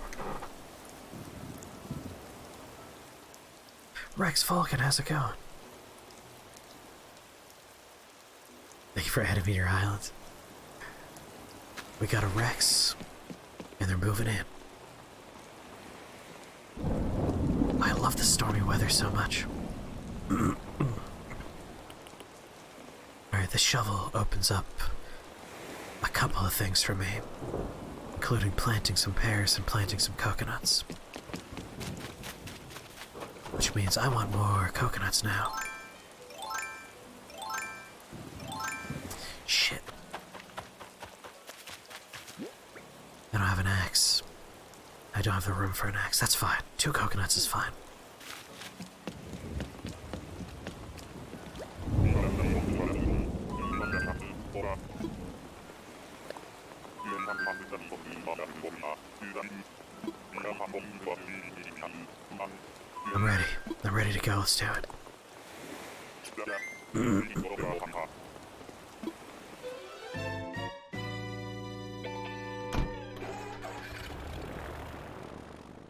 Rex Falcon, how's it going? Thank you for adding me to your island. We got a Rex, and they're moving in. I love the stormy weather so much. Alright, the shovel opens up a couple of things for me, including planting some pears and planting some coconuts. Which means I want more coconuts now. Shit. I don't have an axe. I don't have the room for an axe. That's fine. 2 coconuts is fine. I'm ready. I'm ready to go. Let's do it.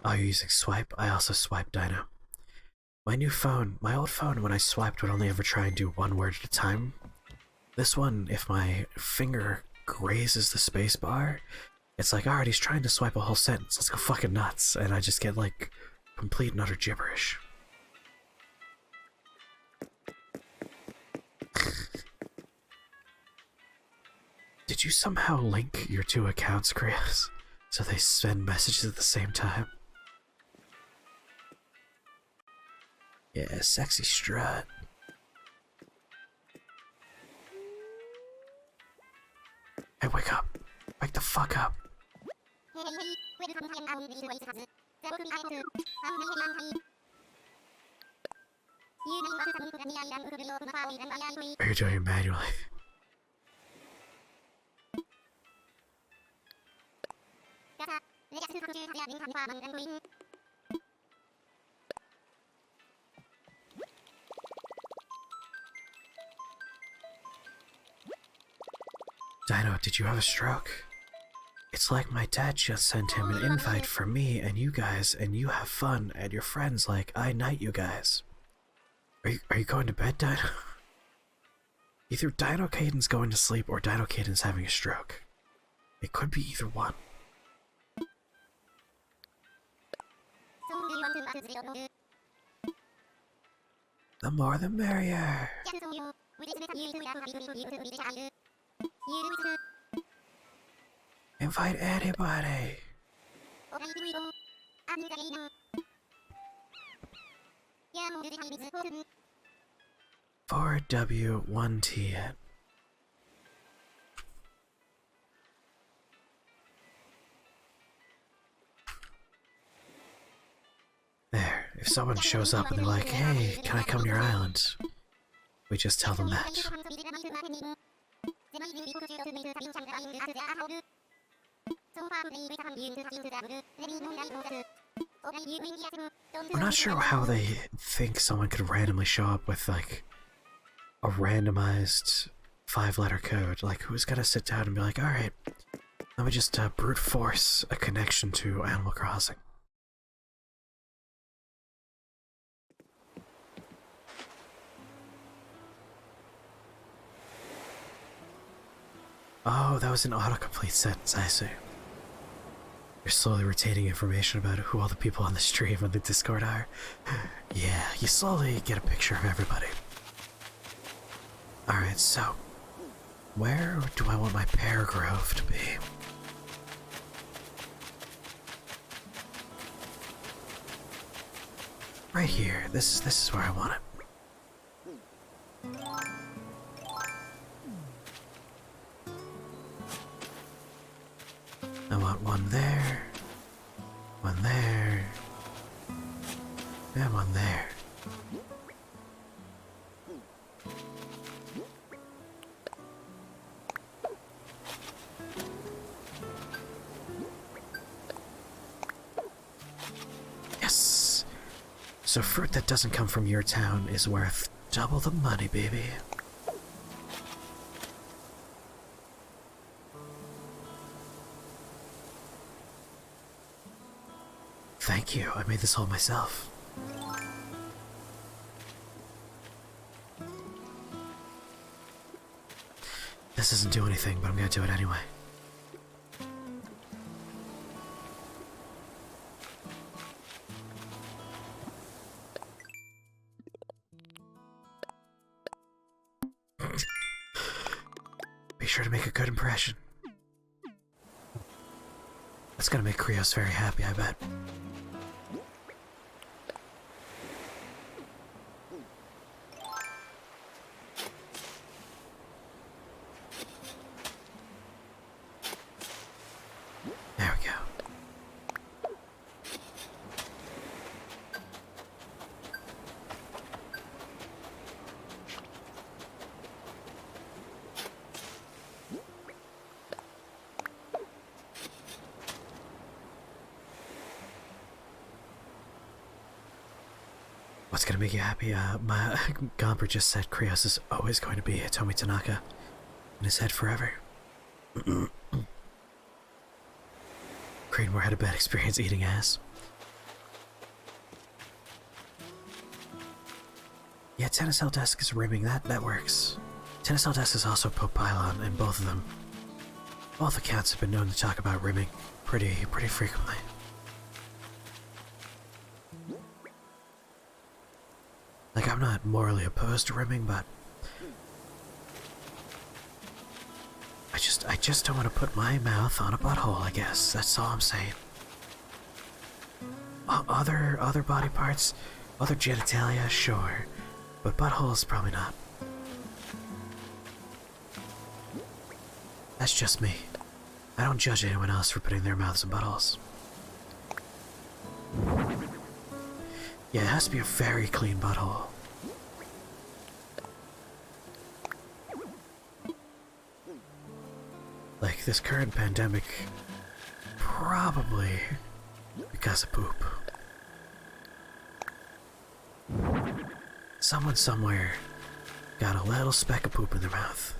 Oh, you're using swipe? I also swipe Dino. My new phone, my old phone, when I swiped would only ever try and do one word at a time. This one, if my finger grazes the space bar, it's like, alright, he's trying to swipe a whole sentence. Let's go fucking nuts. And I just get like complete and utter gibberish. Did you somehow link your 2 accounts, Chris, so they send messages at the same time? Yeah, sexy strut. Hey, wake up. Wake the fuck up. Are you doing it manually? Dino, did you have a stroke? It's like my dad just sent him an invite for me and you guys, and you have fun and your friends like I knight you guys. Are you going to bed, Dino? Either Dino Caden's going to sleep or Dino Caden's having a stroke. It could be either one. The more the merrier. Invite anybody. 4W1TN. There, if someone shows up and they're like, hey, can I come to your island? We just tell them that. I'm not sure how they think someone could randomly show up with, like, a randomized 5-letter code. Like, who's gonna sit down and be like, alright, let me just brute force a connection to Animal Crossing. Oh, that was an autocomplete sentence, I see. You're slowly retaining information about who all the people on the stream and the Discord are. Yeah, you slowly get a picture of everybody. Alright, so where do I want my pear grove to be? Right here. This is where I want it. I want one there, one there, and one there. Yes! So fruit that doesn't come from your town is worth double the money, baby. Thank you, I made this all myself. This doesn't do anything, but I'm gonna do it anyway. Be sure to make a good impression. That's gonna make Rios very happy, I bet. There we go. What's gonna make you happy? My Gomper just said Krios is always going to be Hitomi Tanaka in his head forever. Creedmoor had a bad experience eating ass. Yeah, Tennis L Desk is rimming, that works. Tennis L Desk is also Pope Pylon, and both of them. Both accounts have been known to talk about rimming pretty frequently. Like, I'm not morally opposed to rimming, but I just don't want to put my mouth on a butthole, I guess. That's all I'm saying. Other body parts, other genitalia, sure, but buttholes, probably not. That's just me. I don't judge anyone else for putting their mouths in buttholes. Yeah, it has to be a very clean butthole. this current pandemic, probably because of poop. Someone somewhere got a little speck of poop in their mouth.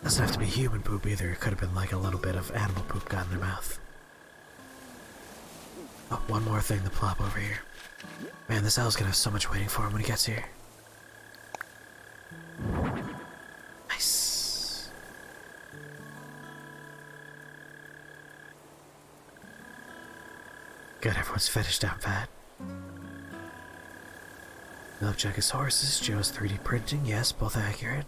Doesn't have to be human poop either, it could have been like a little bit of animal poop got in their mouth. Oh, one more thing to plop over here. Man, this owl's gonna have so much waiting for him when he gets here. Nice. Good, everyone's finished down fat. Milkjug is horses, Joe's 3D printing, yes, both accurate.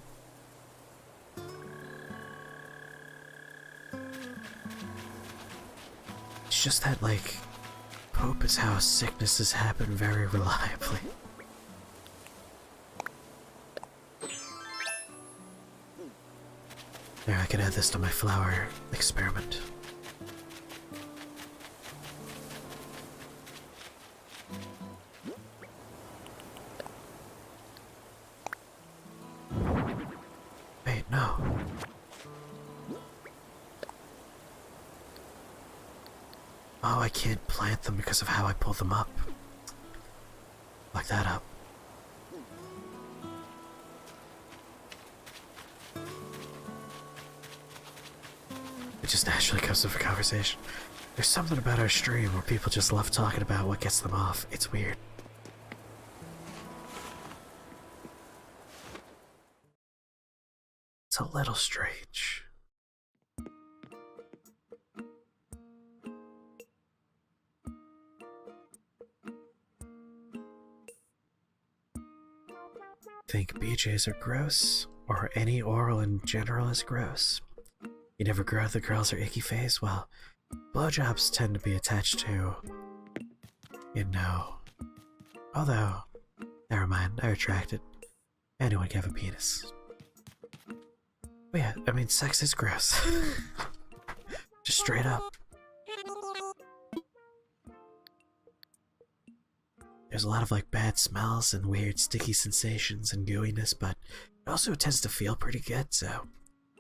It's just that, like, poop is how sicknesses happen very reliably. There, I could add this to my flower experiment. Wait, no. Oh, I can't plant them because of how I pull them up. Lock that up. It just naturally comes up for conversation. There's something about our stream where people just love talking about what gets them off. It's weird. It's a little strange. Think BJs are gross, or any oral in general is gross. You never grow out the girls or icky phase? Well, blowjobs tend to be attached to, you know. Although, never mind, I retract it. Anyone can have a penis. But yeah, I mean, sex is gross. Just straight up. There's a lot of like bad smells and weird sticky sensations and gooiness, but it also tends to feel pretty good, so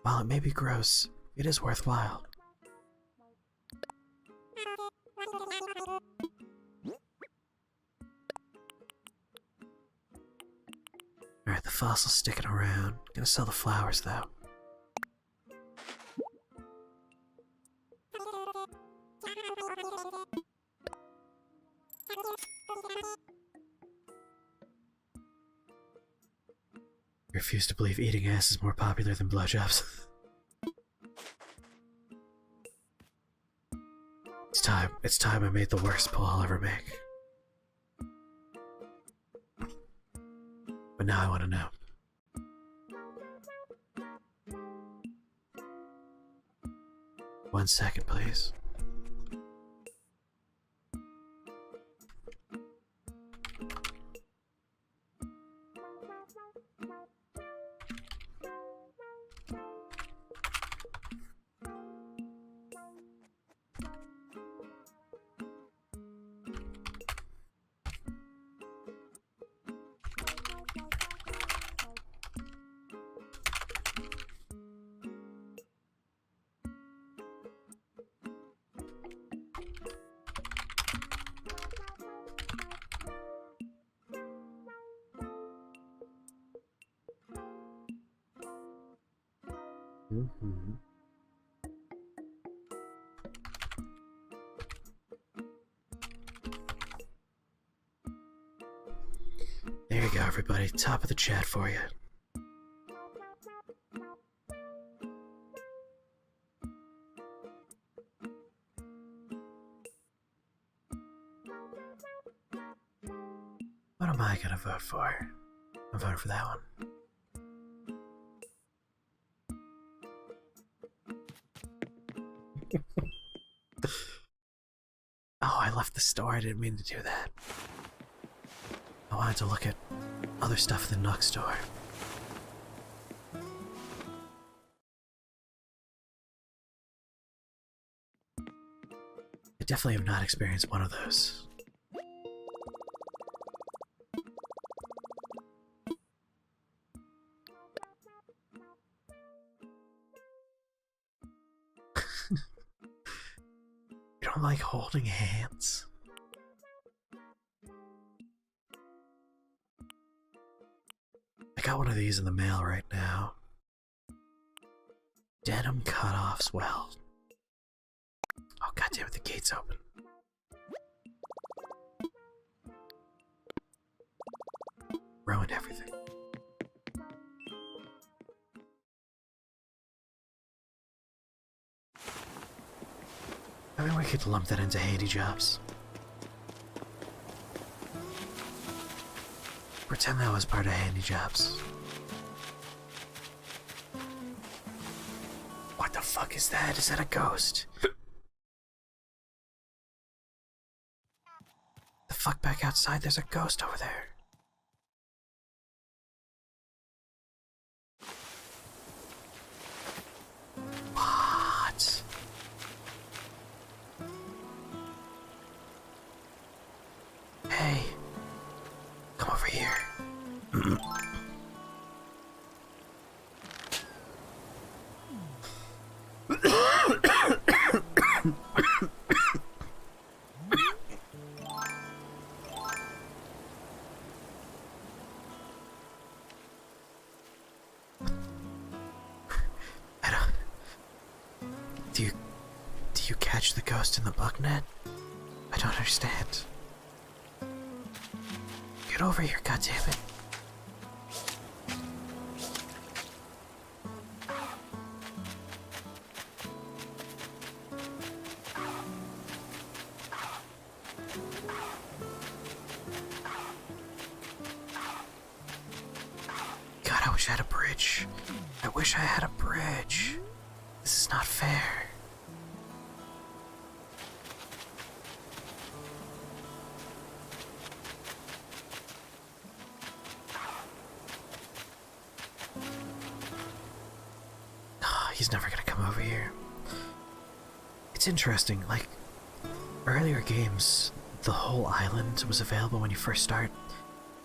while it may be gross, it is worthwhile. Alright, the fossil's sticking around. Gonna sell the flowers though. I refuse to believe eating ass is more popular than blowjobs. It's time I made the worst pull I'll ever make. But now I want to know. One second, please. There you go, everybody. Top of the chat for you. What am I gonna vote for? I'm voting for that one. Oh, I left the store. I didn't mean to do that. I wanted to look at other stuff in the Nook store. I definitely have not experienced one of those. don't like holding hands? I got one of these in the mail right now. Denim cutoffs, well. Oh goddamn it, the gate's open. Ruined everything. I mean, we could lump that into handy jobs. Pretend that was part of handy jobs. What the fuck is that? Is that a ghost? The fuck back outside? There's a ghost over there. What? Hey, come over here. Do you catch the ghost in the bug net? I don't understand. Get over here, goddammit. God, I wish I had a bridge. I wish I had a bridge. This is not fair. He's never gonna come over here. It's interesting, like, earlier games, the whole island was available when you first start.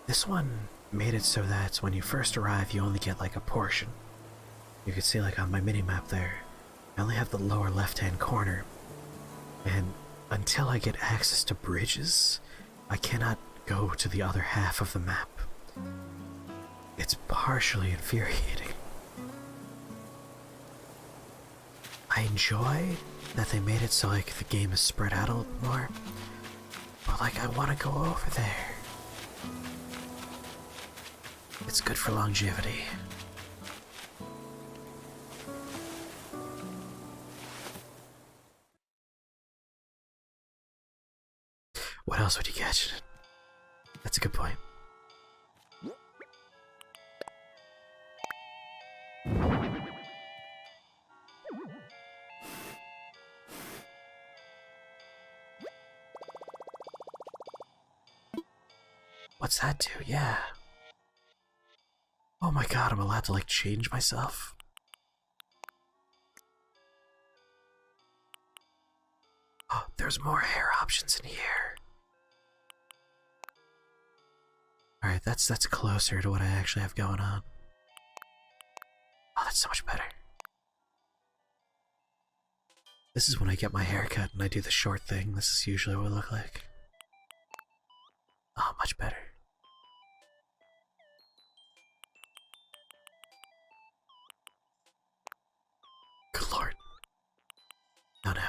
This one made it so that when you first arrive, you only get like a portion. You can see, like, on my mini-map there, I only have the lower left-hand corner. And until I get access to bridges, I cannot go to the other half of the map. It's partially infuriating. I enjoy that they made it so, like, the game is spread out a little more, but, like, I want to go over there. It's good for longevity. What else would you catch? That's a good point. What's that do? Yeah. Oh my god, I'm allowed to, like, change myself? Oh, there's more hair options in here. Alright, that's closer to what I actually have going on. Oh, that's so much better. This is when I get my hair cut and I do the short thing. This is usually what it look like. Oh, much better. Good lord. No, no.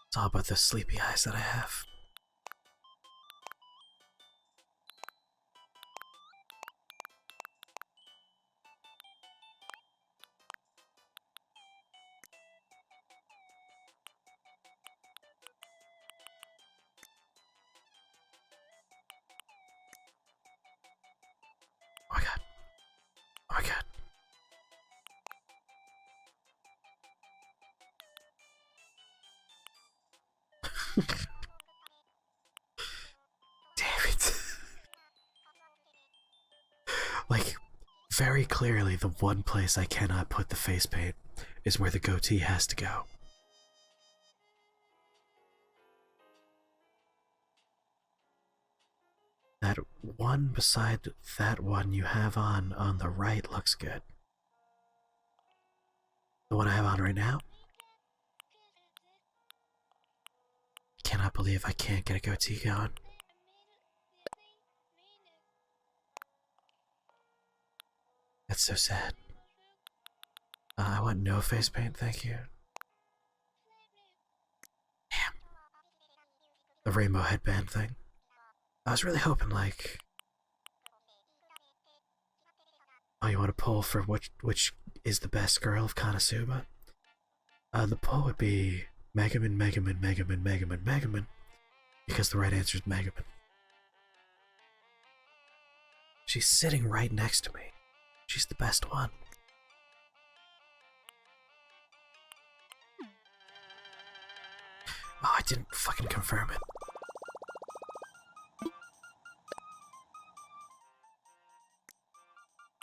It's all about those sleepy eyes that I have. Oh my god. Oh my god. Damn it. Like, very clearly the one place I cannot put the face paint is where the goatee has to go. That one beside that one you have on the right looks good. The one I have on right now? cannot believe I can't get a goatee going. That's so sad. I want no face paint, thank you. Damn. The rainbow headband thing. I was really hoping, like... Oh, you want to poll for which is the best girl of Konosuba? The poll would be Megaman, Megaman, Megaman, Megaman, Megaman, because the right answer is Megaman. She's sitting right next to me. She's the best one. Oh, I didn't fucking confirm it.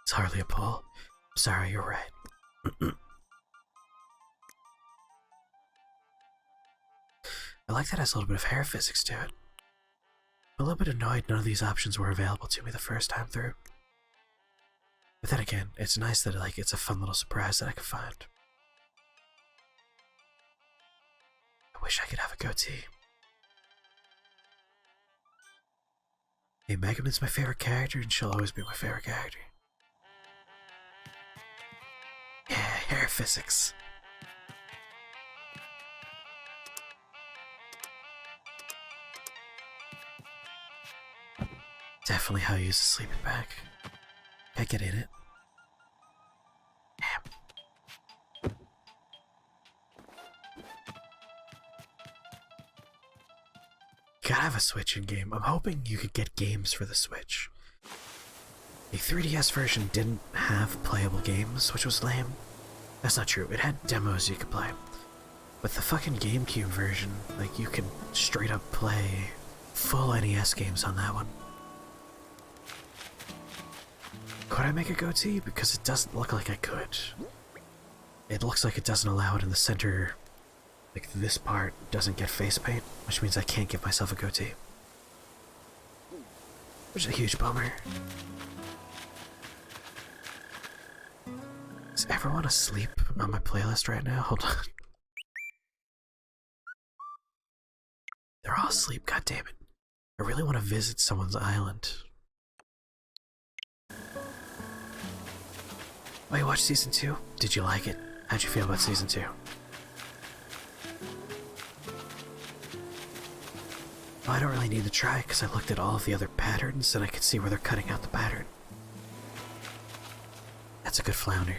It's hardly a poll. Sorry, you're right. I like that it has a little bit of hair physics to it. I'm a little bit annoyed none of these options were available to me the first time through. But then again, it's nice that it's a fun little surprise that I could find. I wish I could have a goatee. Hey, Megaman's my favorite character and she'll always be my favorite character. Yeah, hair physics. Definitely how you use a sleeping bag. I get in it. Damn. Gotta have a Switch in game. I'm hoping you could get games for the Switch. The 3DS version didn't have playable games, which was lame. That's not true. It had demos you could play. But the fucking GameCube version, like, you can straight up play full NES games on that one. Could I make a goatee? Because it doesn't look like I could. It looks like it doesn't allow it in the center. Like, this part doesn't get face paint, which means I can't give myself a goatee. Which is a huge bummer. Is everyone asleep on my playlist right now? Hold on. They're all asleep, goddammit. I really want to visit someone's island. Oh, you watched season 2? Did you like it? How'd you feel about season 2? Well, I don't really need to try because I looked at all of the other patterns and I could see where they're cutting out the pattern. That's a good flounder.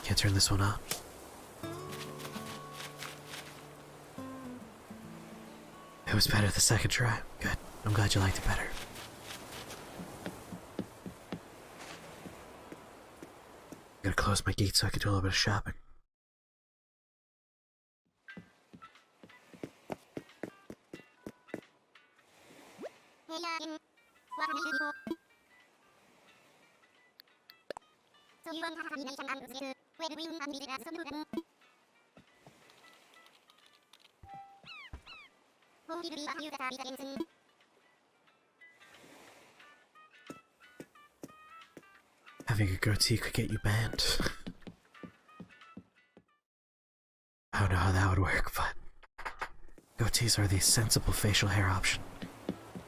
Can't turn this one on. It was better the second try. Good. I'm glad you liked it better. I'm gonna close my gate so I can do a little bit of shopping. Having a goatee could get you banned. I don't know how that would work, but goatees are the sensible facial hair option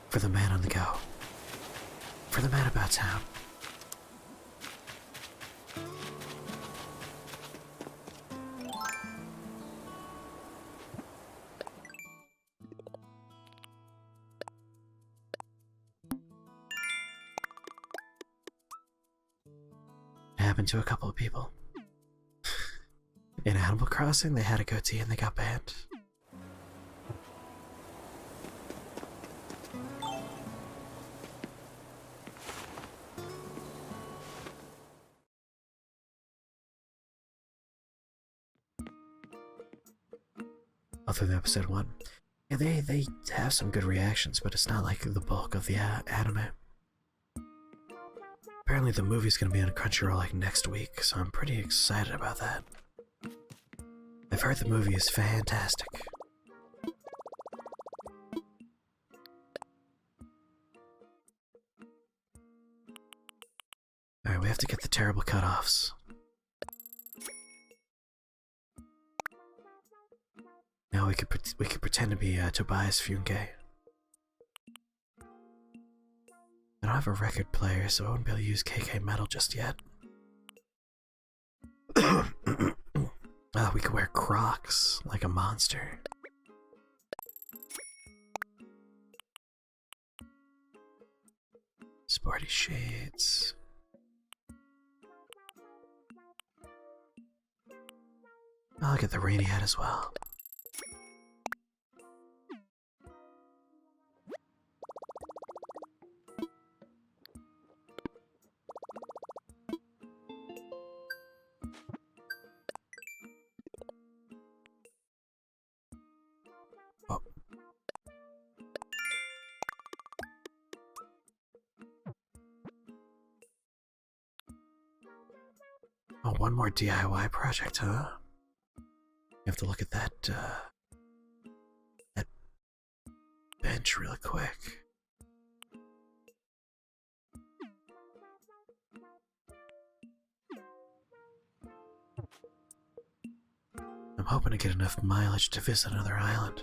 for the man on the go, for the man about town. Happened to a couple of people. In Animal Crossing, they had a goatee and they got banned. Other than episode 1. Yeah, they have some good reactions, but it's not like the bulk of the anime. Apparently the movie's gonna be on Crunchyroll like next week, so I'm pretty excited about that. I've heard the movie is fantastic. Alright, we have to get the terrible cutoffs. Now we could pretend to be Tobias Funke. I don't have a record player, so I won't be able to use KK Metal just yet. We could wear Crocs like a monster. Sporty shades. I'll get the rainy hat as well. Oh, one more DIY project, huh? You have to look at that, that bench real quick. I'm hoping to get enough mileage to visit another island.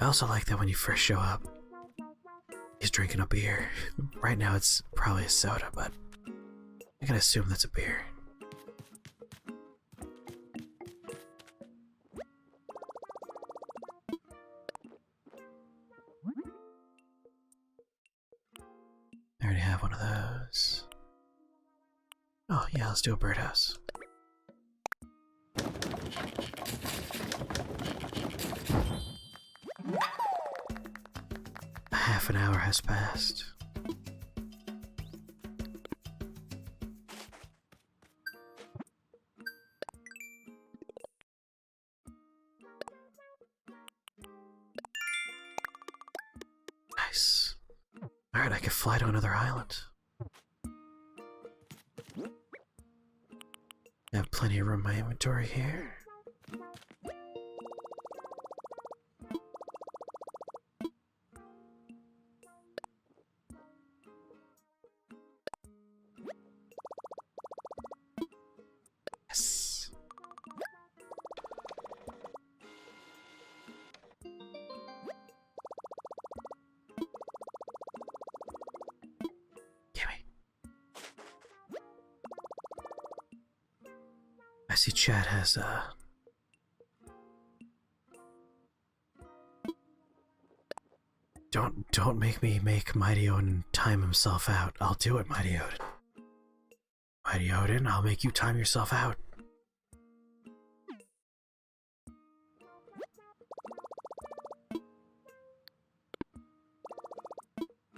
I also like that when you first show up, he's drinking a beer. Right now it's probably a soda, but I can assume that's a beer. I already have one of those. Oh yeah, let's do a birdhouse. Half an hour has passed. Nice. Alright, I can fly to another island. I have plenty of room in my inventory here. Yes. Gimme. I see Chad has Don't make me make Mighty Odin time himself out. I'll do it, Mighty Odin. Mighty Odin, I'll make you time yourself out.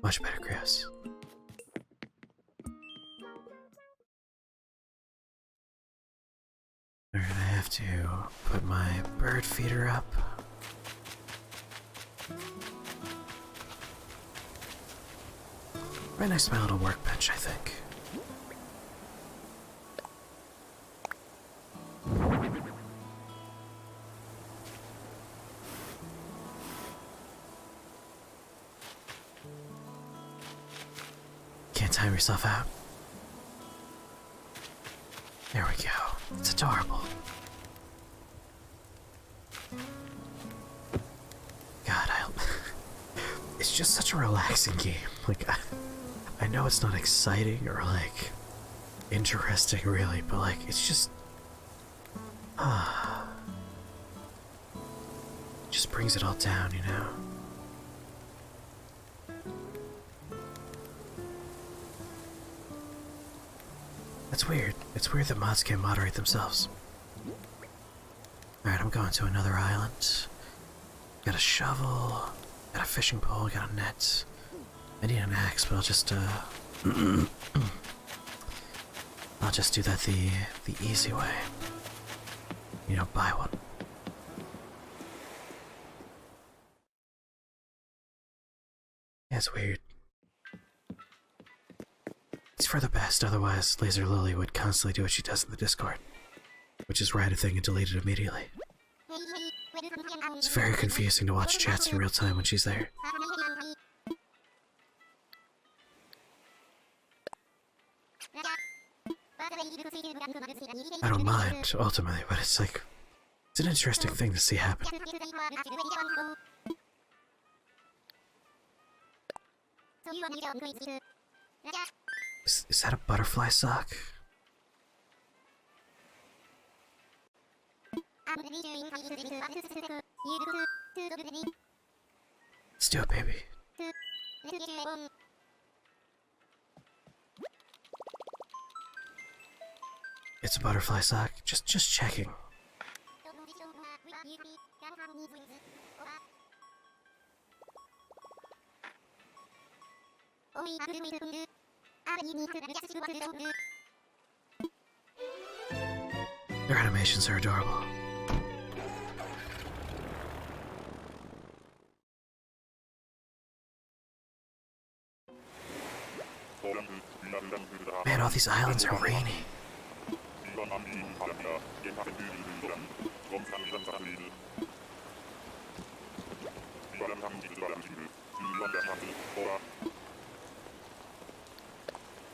Much better, Chris. Alright, I have to put my bird feeder up. Right next to my little workbench, I think. Can't time yourself out. There we go. It's adorable. God, it's just such a relaxing game. Like, I know it's not exciting or, like, interesting, really, but, like, it's just... just brings it all down, you know? That's weird. It's weird that mods can't moderate themselves. Alright, I'm going to another island. Got a shovel, got a fishing pole, got a net. I need an axe, but I'll just I'll just do that the easy way. You know, buy one. Yeah, it's weird. It's for the best, otherwise Laser Lily would constantly do what she does in the Discord, which is write a thing and delete it immediately. It's very confusing to watch chats in real time when she's there. I don't mind, ultimately, but it's like... It's an interesting thing to see happen. Is that a butterfly sock? Let's do it, baby. It's a butterfly sock. Just checking. Their animations are adorable. Man, all these islands are rainy.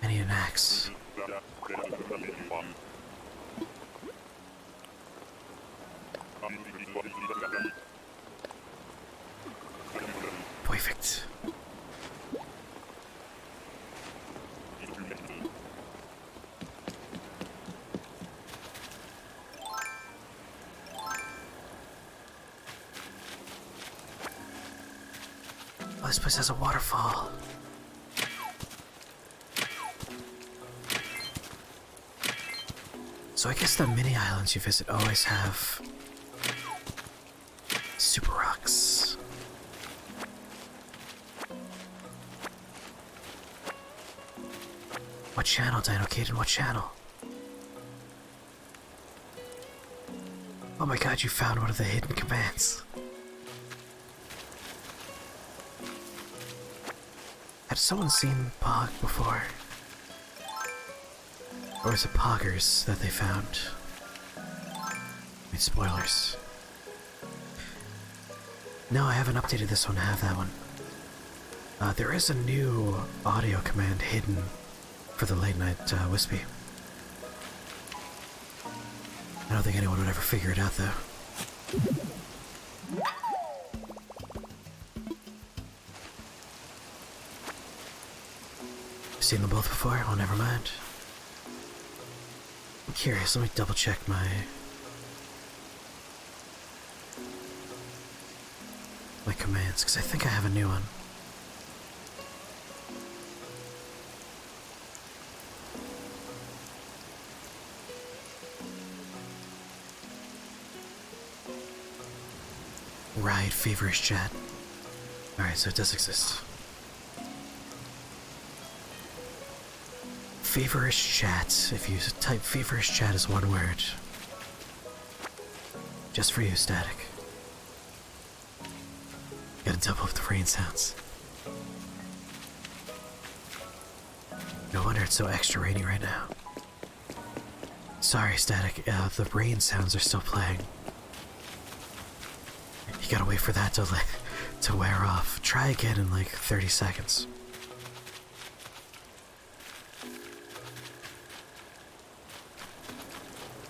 I need an axe. Perfect. Oh, this place has a waterfall. So I guess the mini islands you visit always have super rocks. What channel, Dino Caden? What channel? Oh my god, you found one of the hidden commands. Had someone seen Pog before? Or is it Poggers that they found? I mean, spoilers. No, I haven't updated this one to have that one. There is a new audio command hidden for the late night Wispy. I don't think anyone would ever figure it out though. Seen them both before? Oh, never mind. I'm curious, let me double check my commands, because I think I have a new one. Right, feverish chat. Alright, so it does exist. Feverish chat, if you type feverish chat as one word. Just for you, Static. Gotta double up the rain sounds. No wonder it's so extra rainy right now. Sorry, Static, the rain sounds are still playing. You gotta wait for that to wear off. Try again in like 30 seconds.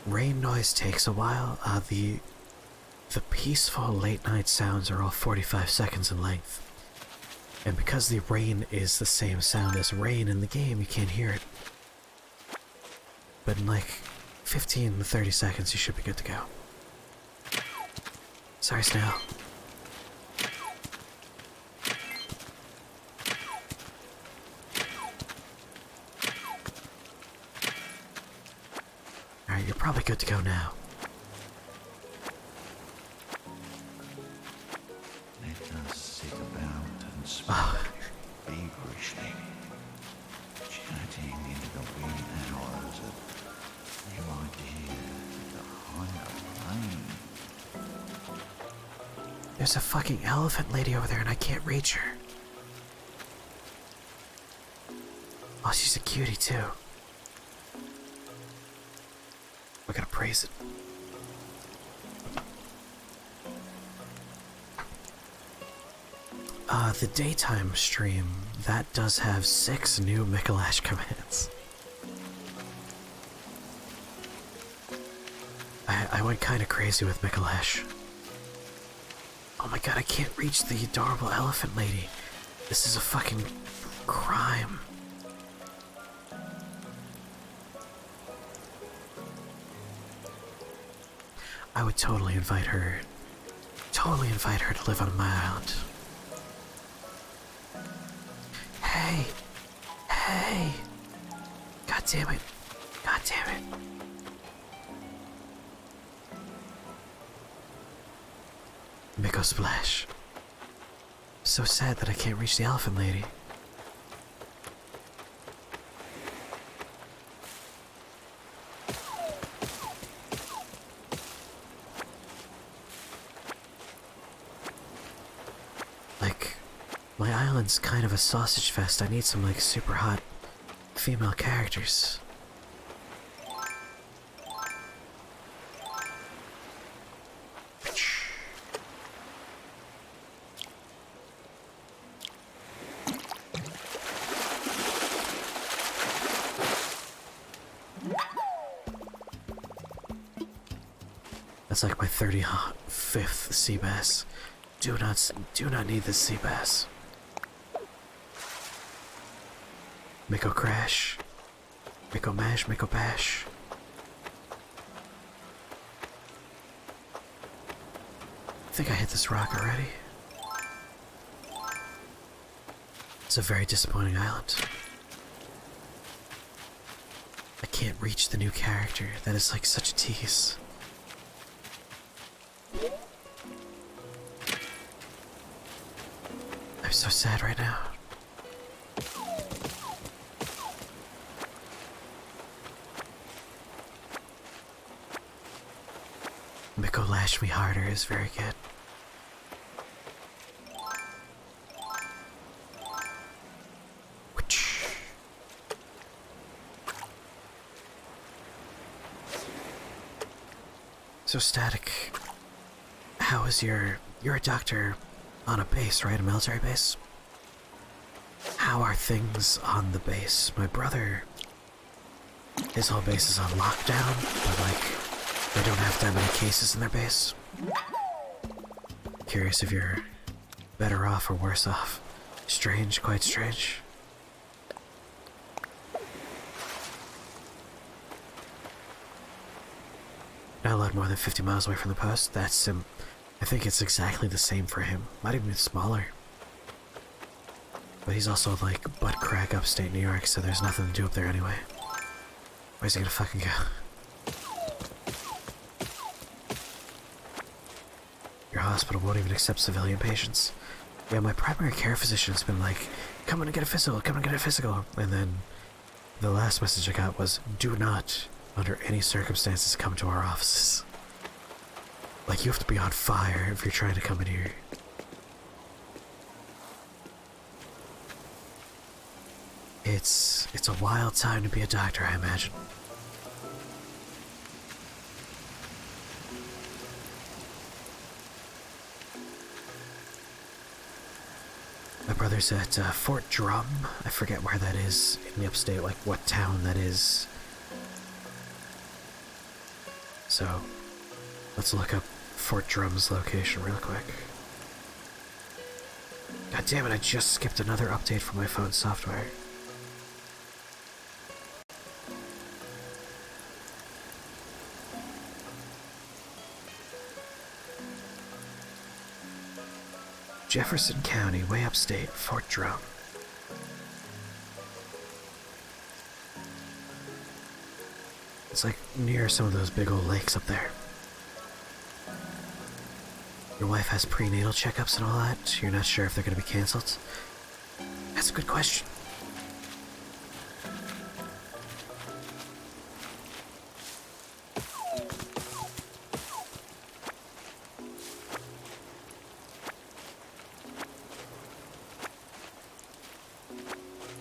Rain noise takes a while. The peaceful late night sounds are all 45 seconds in length. And because the rain is the same sound as rain in the game, you can't hear it. But in like 15 to 30 seconds, you should be good to go. Sorry, Snail. Alright, you're probably good to go now. Let us sit about and speak feverishly, chatting into the wee hours of new ideas of the higher plane. There's a fucking elephant lady over there and I can't reach her. Oh, she's a cutie too. I gotta praise it. The daytime stream, that does have 6 new MacLeod commands. I went kinda crazy with MacLeod. Oh my god, I can't reach the adorable elephant lady. This is a fucking crime. I would totally invite her to live on my island. Hey! Hey! God damn it. God damn it. Miko Splash. So sad that I can't reach the elephant lady. Like, my island's kind of a sausage fest. I need some, like, super hot female characters. That's like my 35th sea bass. Do not need this sea bass. Miko crash. Miko mash, Miko bash. I think I hit this rock already. It's a very disappointing island. I can't reach the new character. That is like such a tease. I'm so sad right now. Miko Lash Me Harder is very good. So Static, how is you're a doctor on a base, right? A military base? How are things on the base? My brother, his whole base is on lockdown, but like, they don't have that many cases in their base. Curious if you're better off or worse off. Strange, quite strange. Not a lot more than 50 miles away from the post. That's I think it's exactly the same for him. Might even be smaller. But he's also like butt crack upstate New York, so there's nothing to do up there anyway. Where's he gonna fucking go? Your hospital won't even accept civilian patients. Yeah, my primary care physician's been like, come in and get a physical, come and get a physical. And then the last message I got was, do not, under any circumstances, come to our offices. Like, you have to be on fire if you're trying to come in here. It's a wild time to be a doctor, I imagine. My brother's at Fort Drum. I forget where that is in the upstate, like what town that is. So, let's look up Fort Drum's location real quick. God damn it, I just skipped another update for my phone software. Jefferson County, way upstate, Fort Drum. It's like near some of those big old lakes up there. Your wife has prenatal checkups and all that. You're not sure if they're going to be canceled? That's a good question.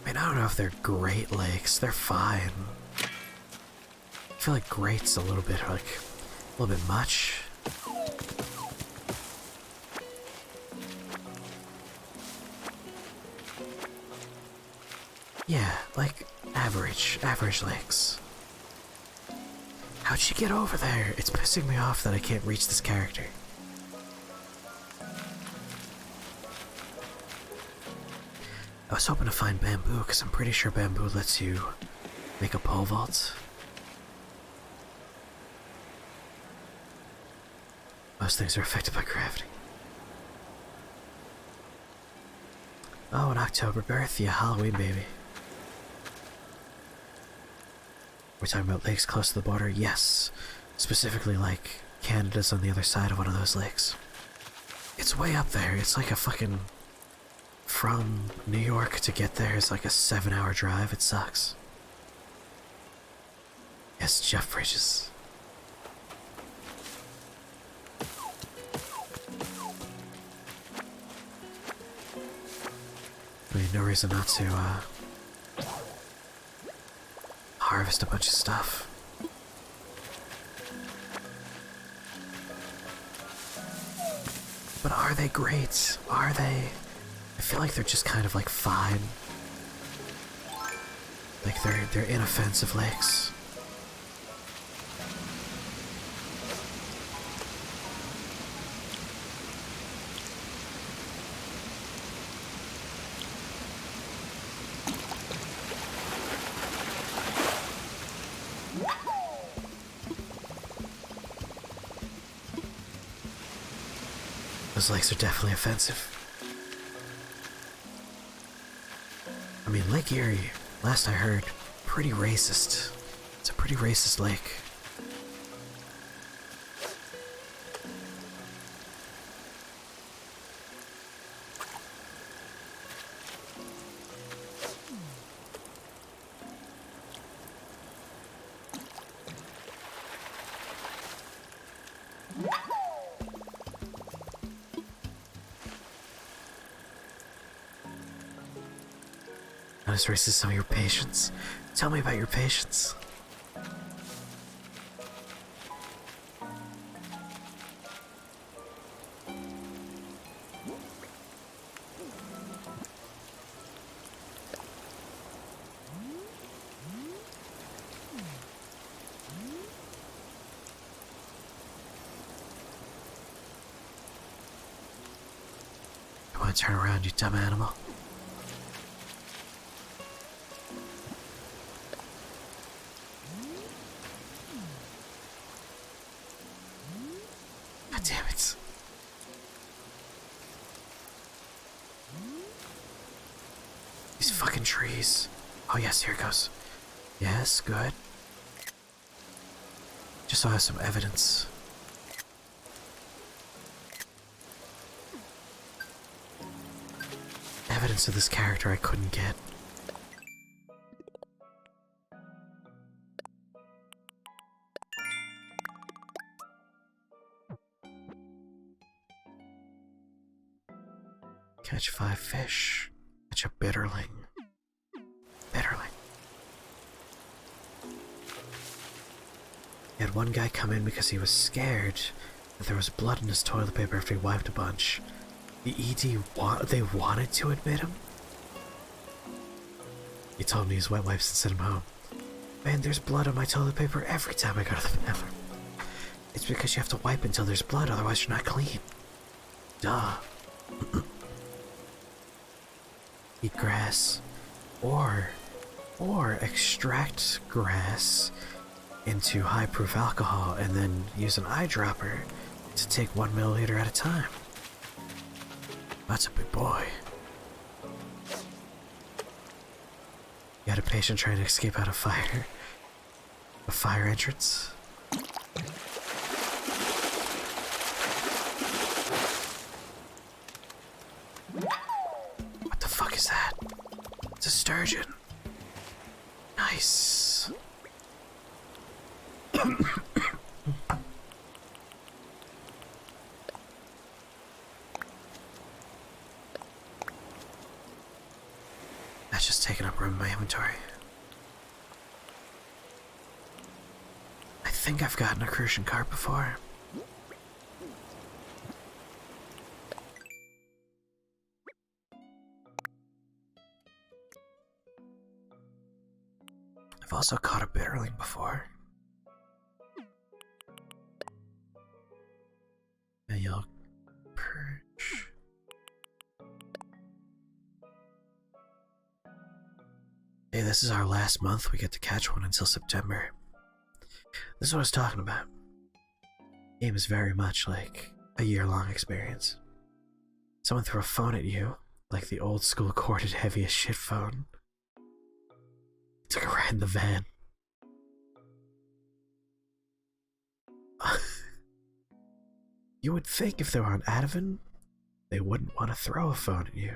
I mean, I don't know if they're great lakes. They're fine. I feel like great's a little bit much. Yeah, like average lakes. How'd she get over there? It's pissing me off that I can't reach this character. I was hoping to find bamboo, because I'm pretty sure bamboo lets you make a pole vault. Most things are affected by gravity. Oh, an October birth, yeah, Halloween baby. We're talking about lakes close to the border? Yes. Specifically, like, Canada's on the other side of one of those lakes. It's way up there. It's like a fucking... From New York to get there is like a 7-hour drive. It sucks. Yes, Jeff Bridges. I mean, no reason not to, harvest a bunch of stuff. But are they great? Are they? I feel like they're just kind of like fine. Like they're inoffensive lakes. Those lakes are definitely offensive. I mean, Lake Erie, last I heard, pretty racist. It's a pretty racist lake. Not as racist as some of your patience. Tell me about your patience. Come on, turn around, you dumb animal. God damn it. These fucking trees. Oh yes, here it goes. Yes, good. Just so I have some evidence. Evidence of this character I couldn't get. Catch 5 fish. Catch a bitterling. Bitterling. He had one guy come in because he was scared that there was blood in his toilet paper after he wiped a bunch. The ED they wanted to admit him? He told me his wet wipes and sent him home. Man, there's blood on my toilet paper every time I go to the bathroom. It's because you have to wipe until there's blood, otherwise you're not clean. Duh. Eat grass. Or extract grass into high-proof alcohol and then use an eyedropper to take 1 milliliter at a time. That's a big boy. You had a patient trying to escape out of fire. A fire entrance. What the fuck is that? It's a sturgeon. Nice. That's just taking up room in my inventory. I think I've gotten a Crucian cart before. I've also caught a bitterling before. Hey, this is our last month. We get to catch one until September. This is what I was talking about. The game is very much like a year-long experience. Someone threw a phone at you, like the old school corded heavy as shit phone. Took a ride in the van. You would think if they were on Ativan, they wouldn't want to throw a phone at you.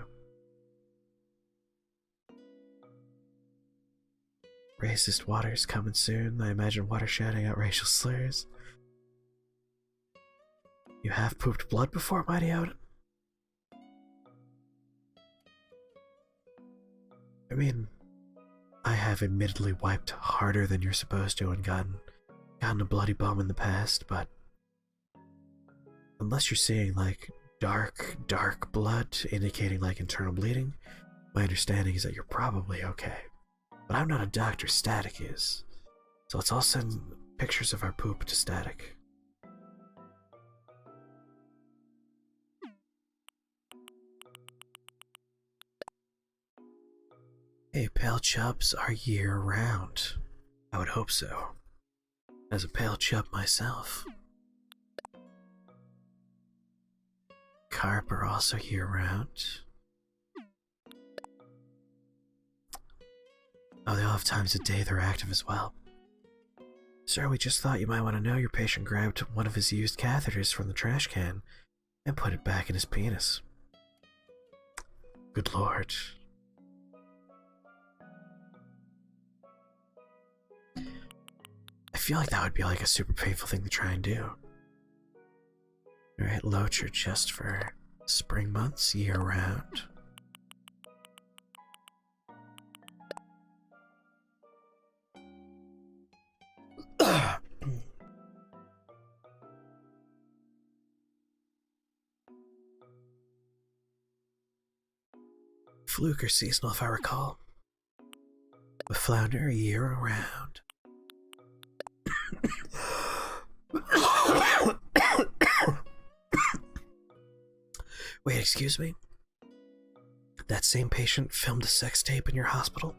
Racist waters coming soon. I imagine water shouting out racial slurs. You have pooped blood before, Mighty Odin? I mean, I have admittedly wiped harder than you're supposed to and gotten a bloody bum in the past, but unless you're seeing like dark blood indicating like internal bleeding, my understanding is that you're probably okay. But I'm not a doctor, Static is. So let's all send pictures of our poop to Static. Hey, pale chubs are year-round. I would hope so. As a pale chub myself. Carp are also year-round. Oh, they all have times of day they're active as well. Sir, we just thought you might want to know your patient grabbed one of his used catheters from the trash can and put it back in his penis. Good lord. I feel like that would be like a super painful thing to try and do. Alright, Loach, just for spring months, year-round. Fluke or seasonal, if I recall. But flounder year-round. Wait, excuse me? That same patient filmed a sex tape in your hospital?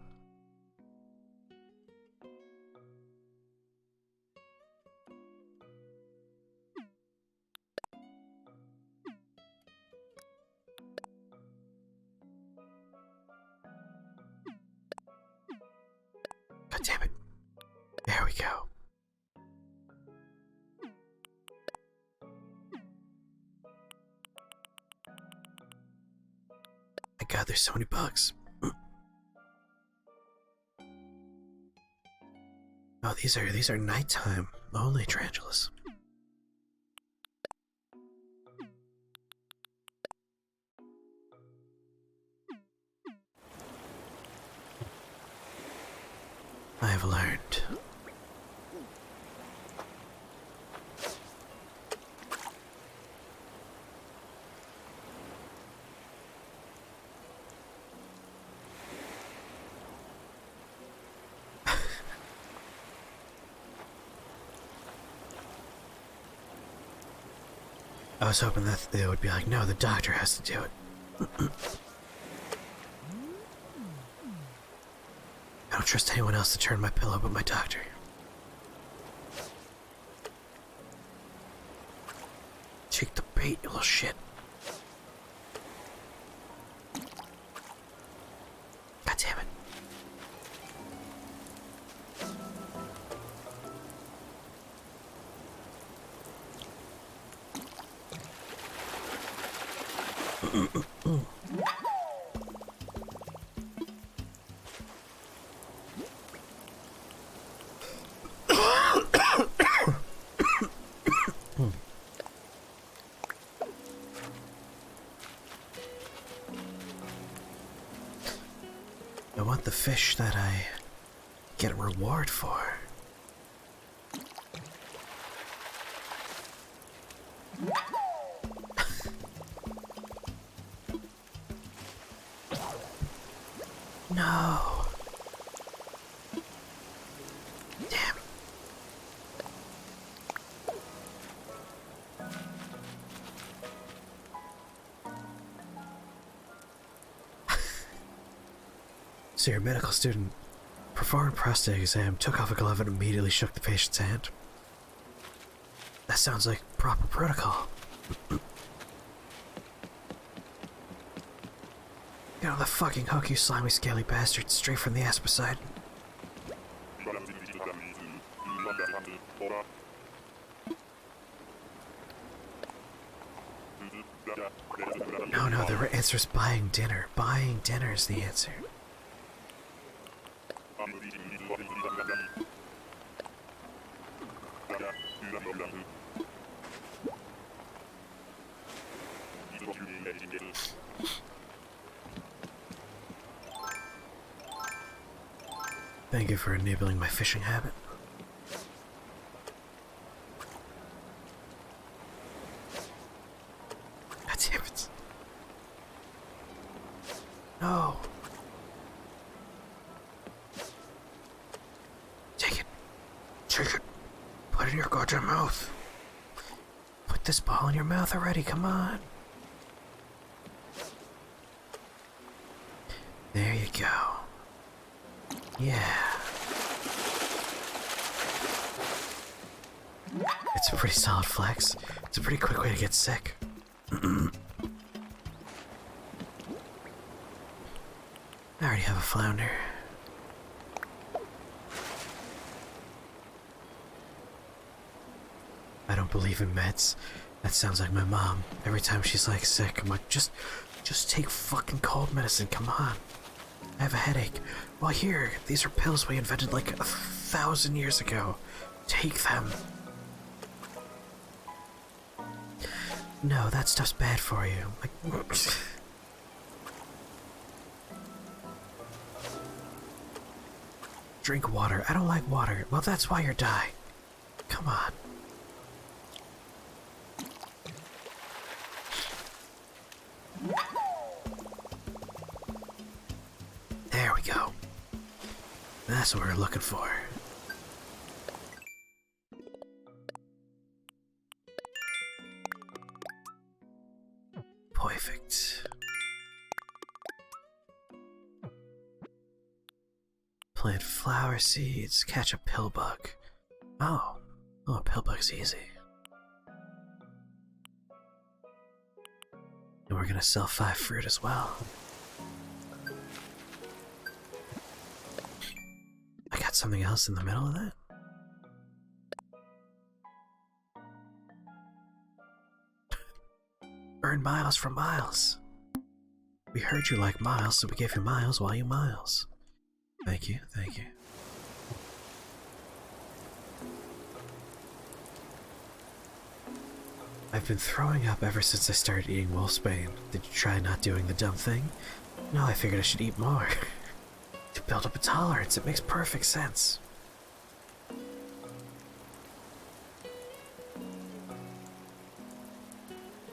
God damn it. There we go. My god, there's so many bugs. Oh, these are nighttime only tarantulas. I have learned. I was hoping that they would be like, no, the doctor has to do it. I don't trust anyone else to turn my pillow but my doctor. Take the bait, you little shit. God damn it. I want the fish that I get a reward for. No. Damn. So you're a medical student Performed prostate exam, took off a glove and immediately shook the patient's hand. That sounds like proper protocol. Get on the fucking hook, you slimy, scaly bastard, straight from the aspergillus. No, the answer is buying dinner. Buying dinner is the answer. Thank you for enabling my fishing habit. God damn it. No. Take it. Take it. Put it in your goddamn mouth. Put this ball in your mouth already, come on. There you go. Yeah. It's a pretty solid flex. It's a pretty quick way to get sick. I already have a flounder. I don't believe in meds. That sounds like my mom. Every time she's like sick, I'm like, just take fucking cold medicine, come on. I have a headache. Well, here, these are pills we invented like 1,000 years ago. Take them. No, that stuff's bad for you. Like, drink water. I don't like water. Well, that's why you're dying. Come on. There we go. That's what we're looking for. Perfect. Plant flower seeds, catch a pill bug. Oh, a pill bug's easy. And we're gonna sell 5 fruit as well. I got something else in the middle of that? Earn miles from miles. We heard you like miles, so we gave you miles while you miles. Thank you, thank you. I've been throwing up ever since I started eating wolfsbane. Did you try not doing the dumb thing? No, I figured I should eat more. To build up a tolerance, it makes perfect sense.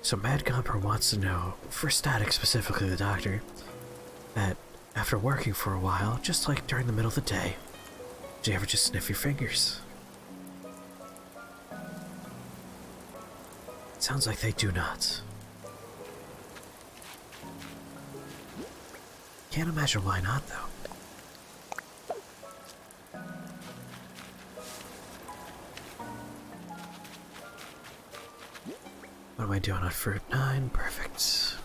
So Mad Gumper wants to know, for Static specifically the doctor, that after working for a while, just like during the middle of the day, do you ever just sniff your fingers? It sounds like they do not. Can't imagine why not, though. What am I doing on fruit 9? Perfect.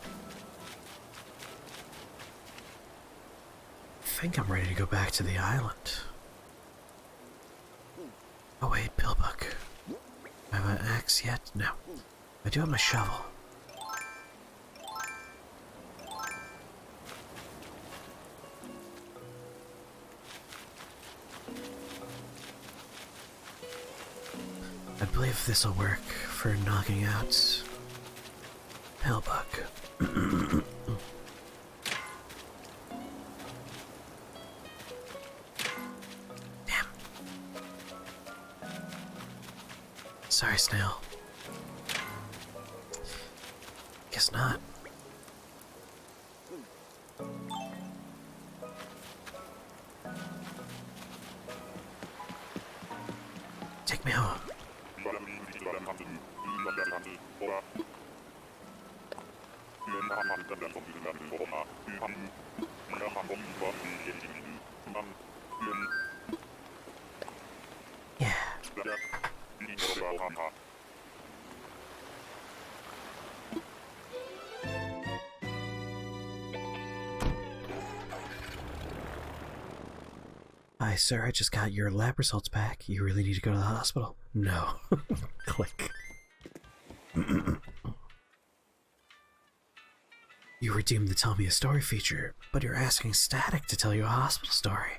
I think I'm ready to go back to the island. Oh wait, pillbug. Do I have an axe yet? No. I do have my shovel. I believe this will work for knocking out pillbug. Damn. Sorry, snail. Guess not. Take me home. Hi, sir, I just got your lab results back. You really need to go to the hospital? No. Click. You redeemed the Tell Me a Story feature, but you're asking Static to tell you a hospital story.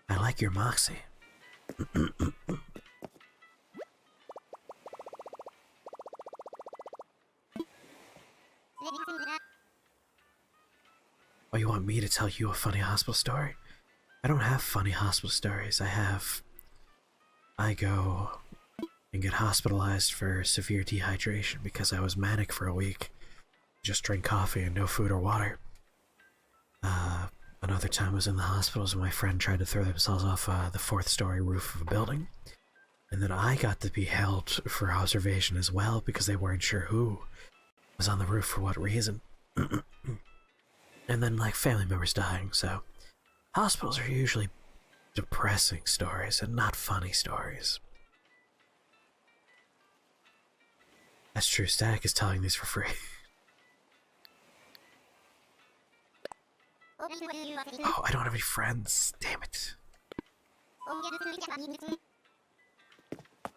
I like your moxie. Oh, you want me to tell you a funny hospital story? I don't have funny hospital stories. I go and get hospitalized for severe dehydration because I was manic for a week. Just drink coffee and no food or water. Another time I was in the hospitals and my friend tried to throw themselves off the 4th story roof of a building. And then I got to be held for observation as well because they weren't sure who was on the roof for what reason. And then, like, family members dying, so hospitals are usually depressing stories and not funny stories. That's true, Static is telling these for free. Oh, I don't have any friends. Damn it.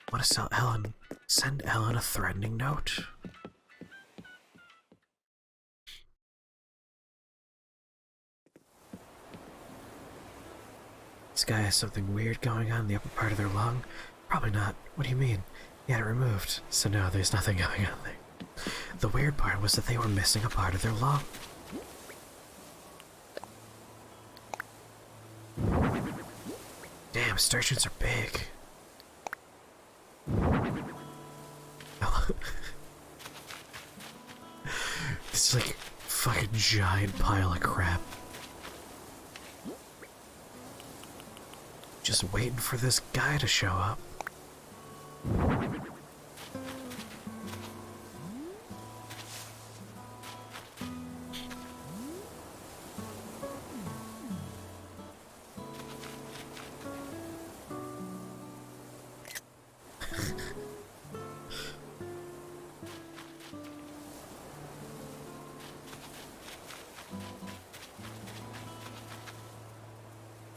Want to sell Ellen? Send Ellen a threatening note. This guy has something weird going on in the upper part of their lung? Probably not. What do you mean? He had it removed, so no, there's nothing going on there. The weird part was that they were missing a part of their lung. Damn, sturgeons are big. This is like a fucking giant pile of crap. Just waiting for this guy to show up.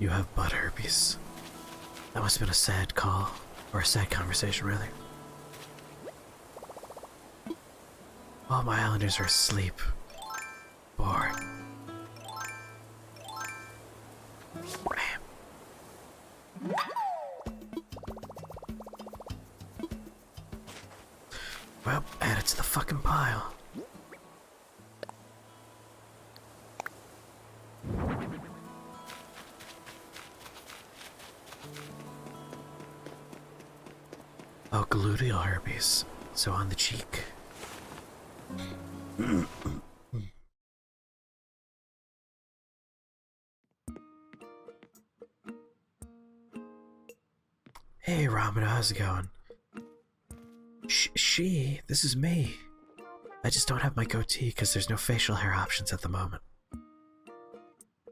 You have butt herpes. That must have been a sad call, or a sad conversation, rather. All my islanders are asleep. Bored. Bam. Well, add it to the fucking pile. Oh, gluteal herpes. So on the cheek. Hey, Ramada, how's it going? This is me. I just don't have my goatee because there's no facial hair options at the moment. I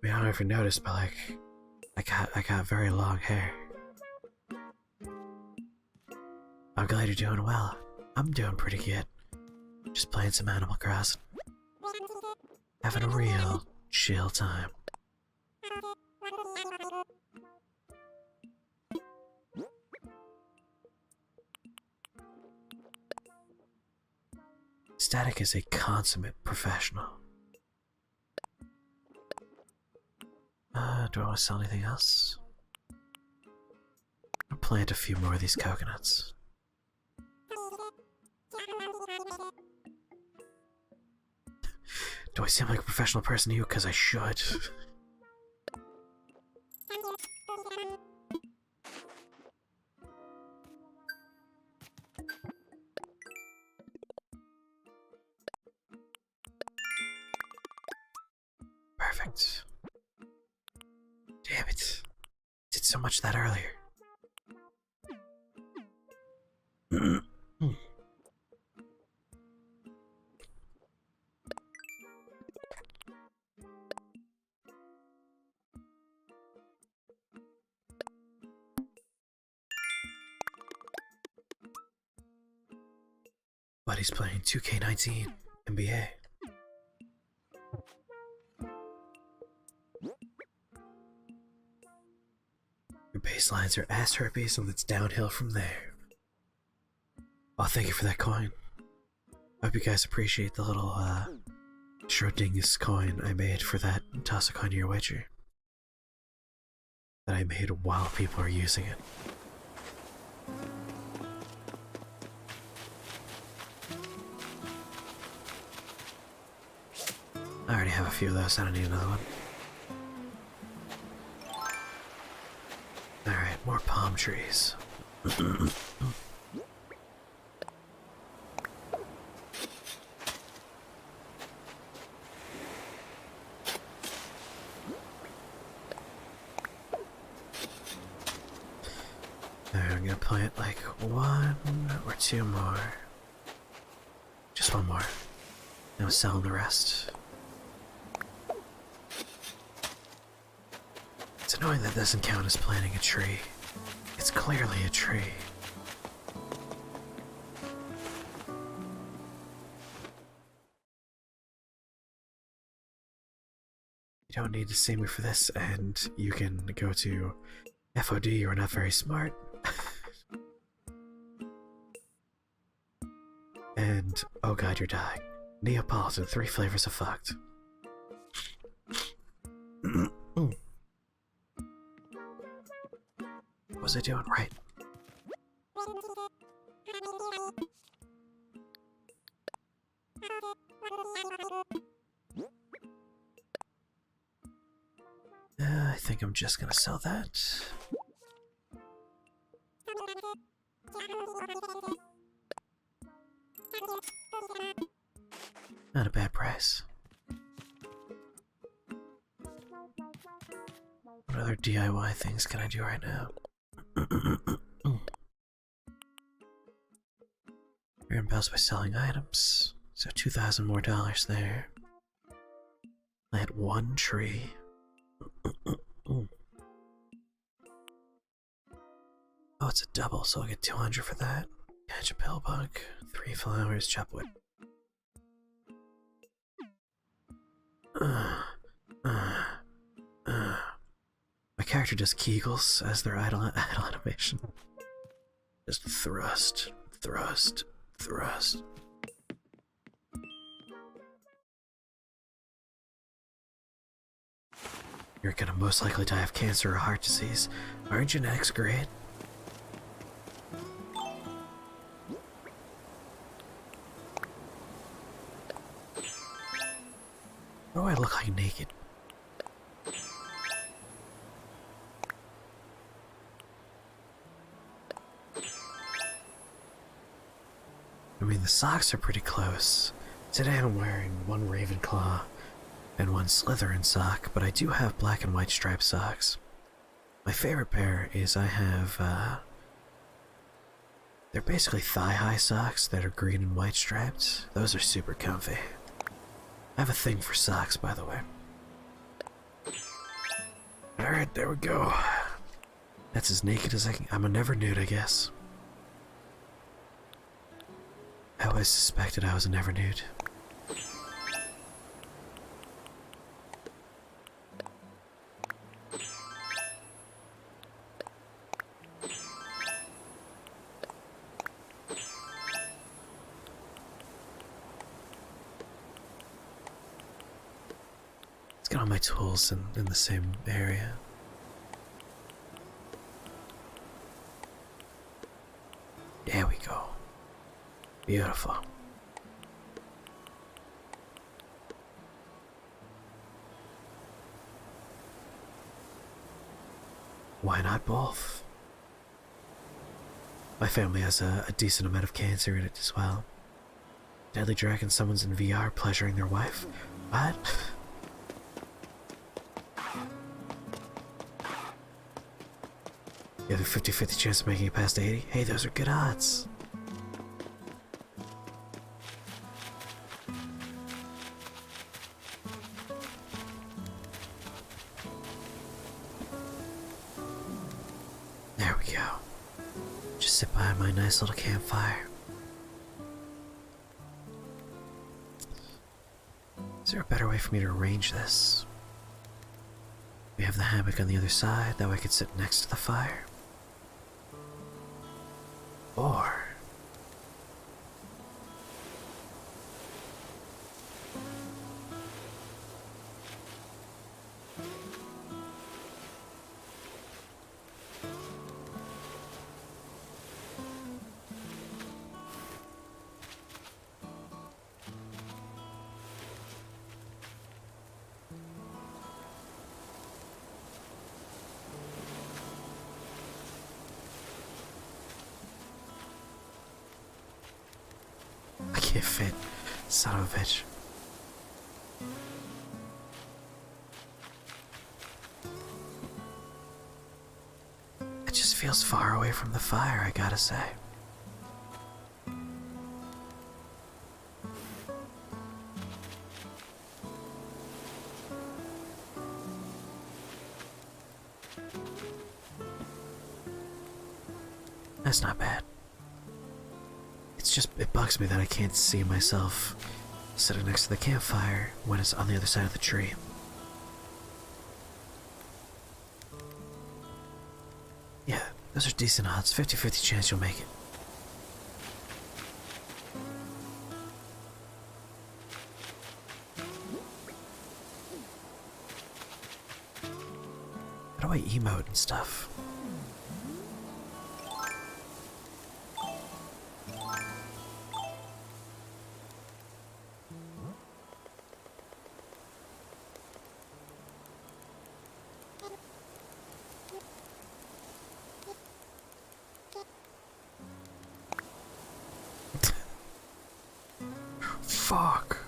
mean, I don't know if you noticed, but like, I got very long hair. I'm glad you're doing well. I'm doing pretty good. Just playing some Animal Crossing. Having a real chill time. Static is a consummate professional. Do I want to sell anything else? I'll plant a few more of these coconuts. Do I seem like a professional person to you? Because I should. Perfect. Damn it. Did so much that earlier. But he's playing 2K19 NBA. Your baselines are ass herpes and it's downhill from there. Oh, thank you for that coin. I hope you guys appreciate the little Schrodinger's coin I made for that toss a coin to your wager. That I made while people are using it. I already have a few of those, I don't need another one. Alright, more palm trees. I'm gonna plant like one or two more. Just one more. And I'm selling the rest. It's annoying that doesn't count as planting a tree. It's clearly a tree. You don't need to see me for this, and you can go to FOD, you're not very smart. And, oh god, you're dying. Neapolitan, 3 flavors of fucked. What was I doing? Right. I think I'm just gonna sell that. Not a bad price. What other DIY things can I do right now? Earn bells by selling items, so $2,000 more there. Plant 1 tree. Oh, it's a double, so I'll get 200 for that. Catch a pill bug, 3 flowers, chop wood. My character does Kegels as their idle animation. Just thrust, thrust, thrust. You're gonna most likely die of cancer or heart disease. Aren't genetics great? Why do I look like naked? I mean, the socks are pretty close. Today I'm wearing 1 Ravenclaw and 1 Slytherin sock, but I do have black and white striped socks. My favorite pair is I have, they're basically thigh-high socks that are green and white striped. Those are super comfy. I have a thing for socks, by the way. Alright, there we go. That's as naked as I can. I'm a never nude, I guess. I always suspected I was a never nude. Let's get all my tools in the same area. There we go. Beautiful. Why not both? My family has a decent amount of cancer in it as well. Deadly Dragon summons in VR pleasuring their wife? What? You have a 50-50 chance of making it past 80? Hey, those are good odds. There we go. Just sit by my nice little campfire. Is there a better way for me to arrange this? We have the hammock on the other side, that way I could sit next to the fire. Or... I can't fit, son of a bitch. It just feels far away from the fire, I gotta say. That's not bad. It's just, it bugs me that I can't see myself sitting next to the campfire when it's on the other side of the tree. Yeah, those are decent odds. 50-50 chance you'll make it. How do I emote and stuff? Fuck.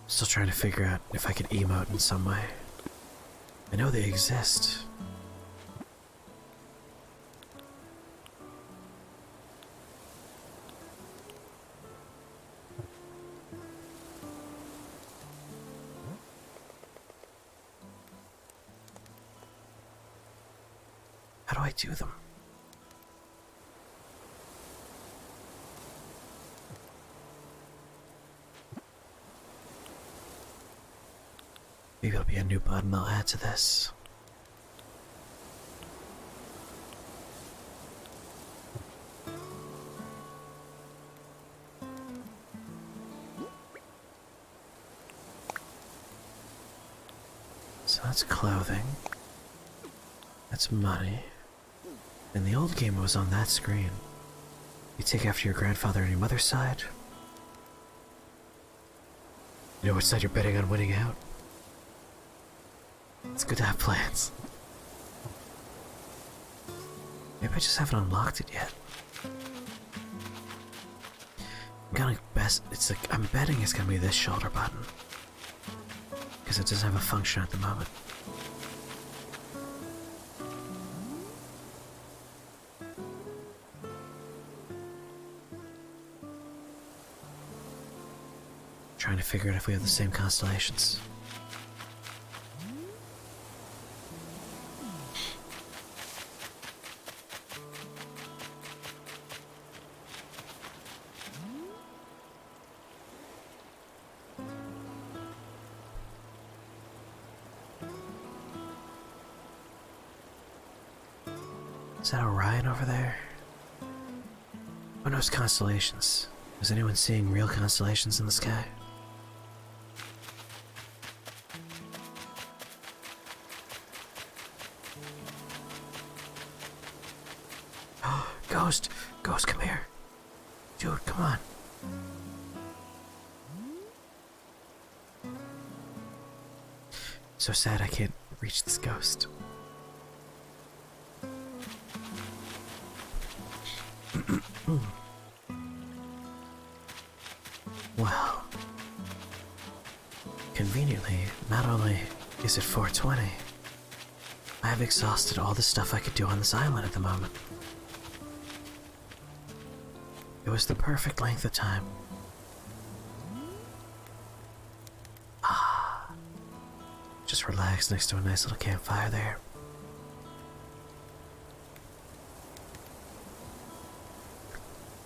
Still trying to figure out if I can emote in some way. I know they exist. How do I do them? Maybe it'll be a new button I'll add to this. So that's clothing. That's money. In the old game, it was on that screen. You take after your grandfather on your mother's side. You know which side you're betting on winning out? It's good to have plans. Maybe I just haven't unlocked it yet. I'm betting it's gonna be this shoulder button. Because it doesn't have a function at the moment. Trying to figure out if we have the same constellations. Is that Orion over there? Oh no, it's constellations. Is anyone seeing real constellations in the sky? Ghost! Ghost, come here! Dude, come on! So sad I can't reach this ghost. Well, conveniently, not only is it 4:20, I have exhausted all the stuff I could do on this island at the moment. It was the perfect length of time. Just relax next to a nice little campfire there.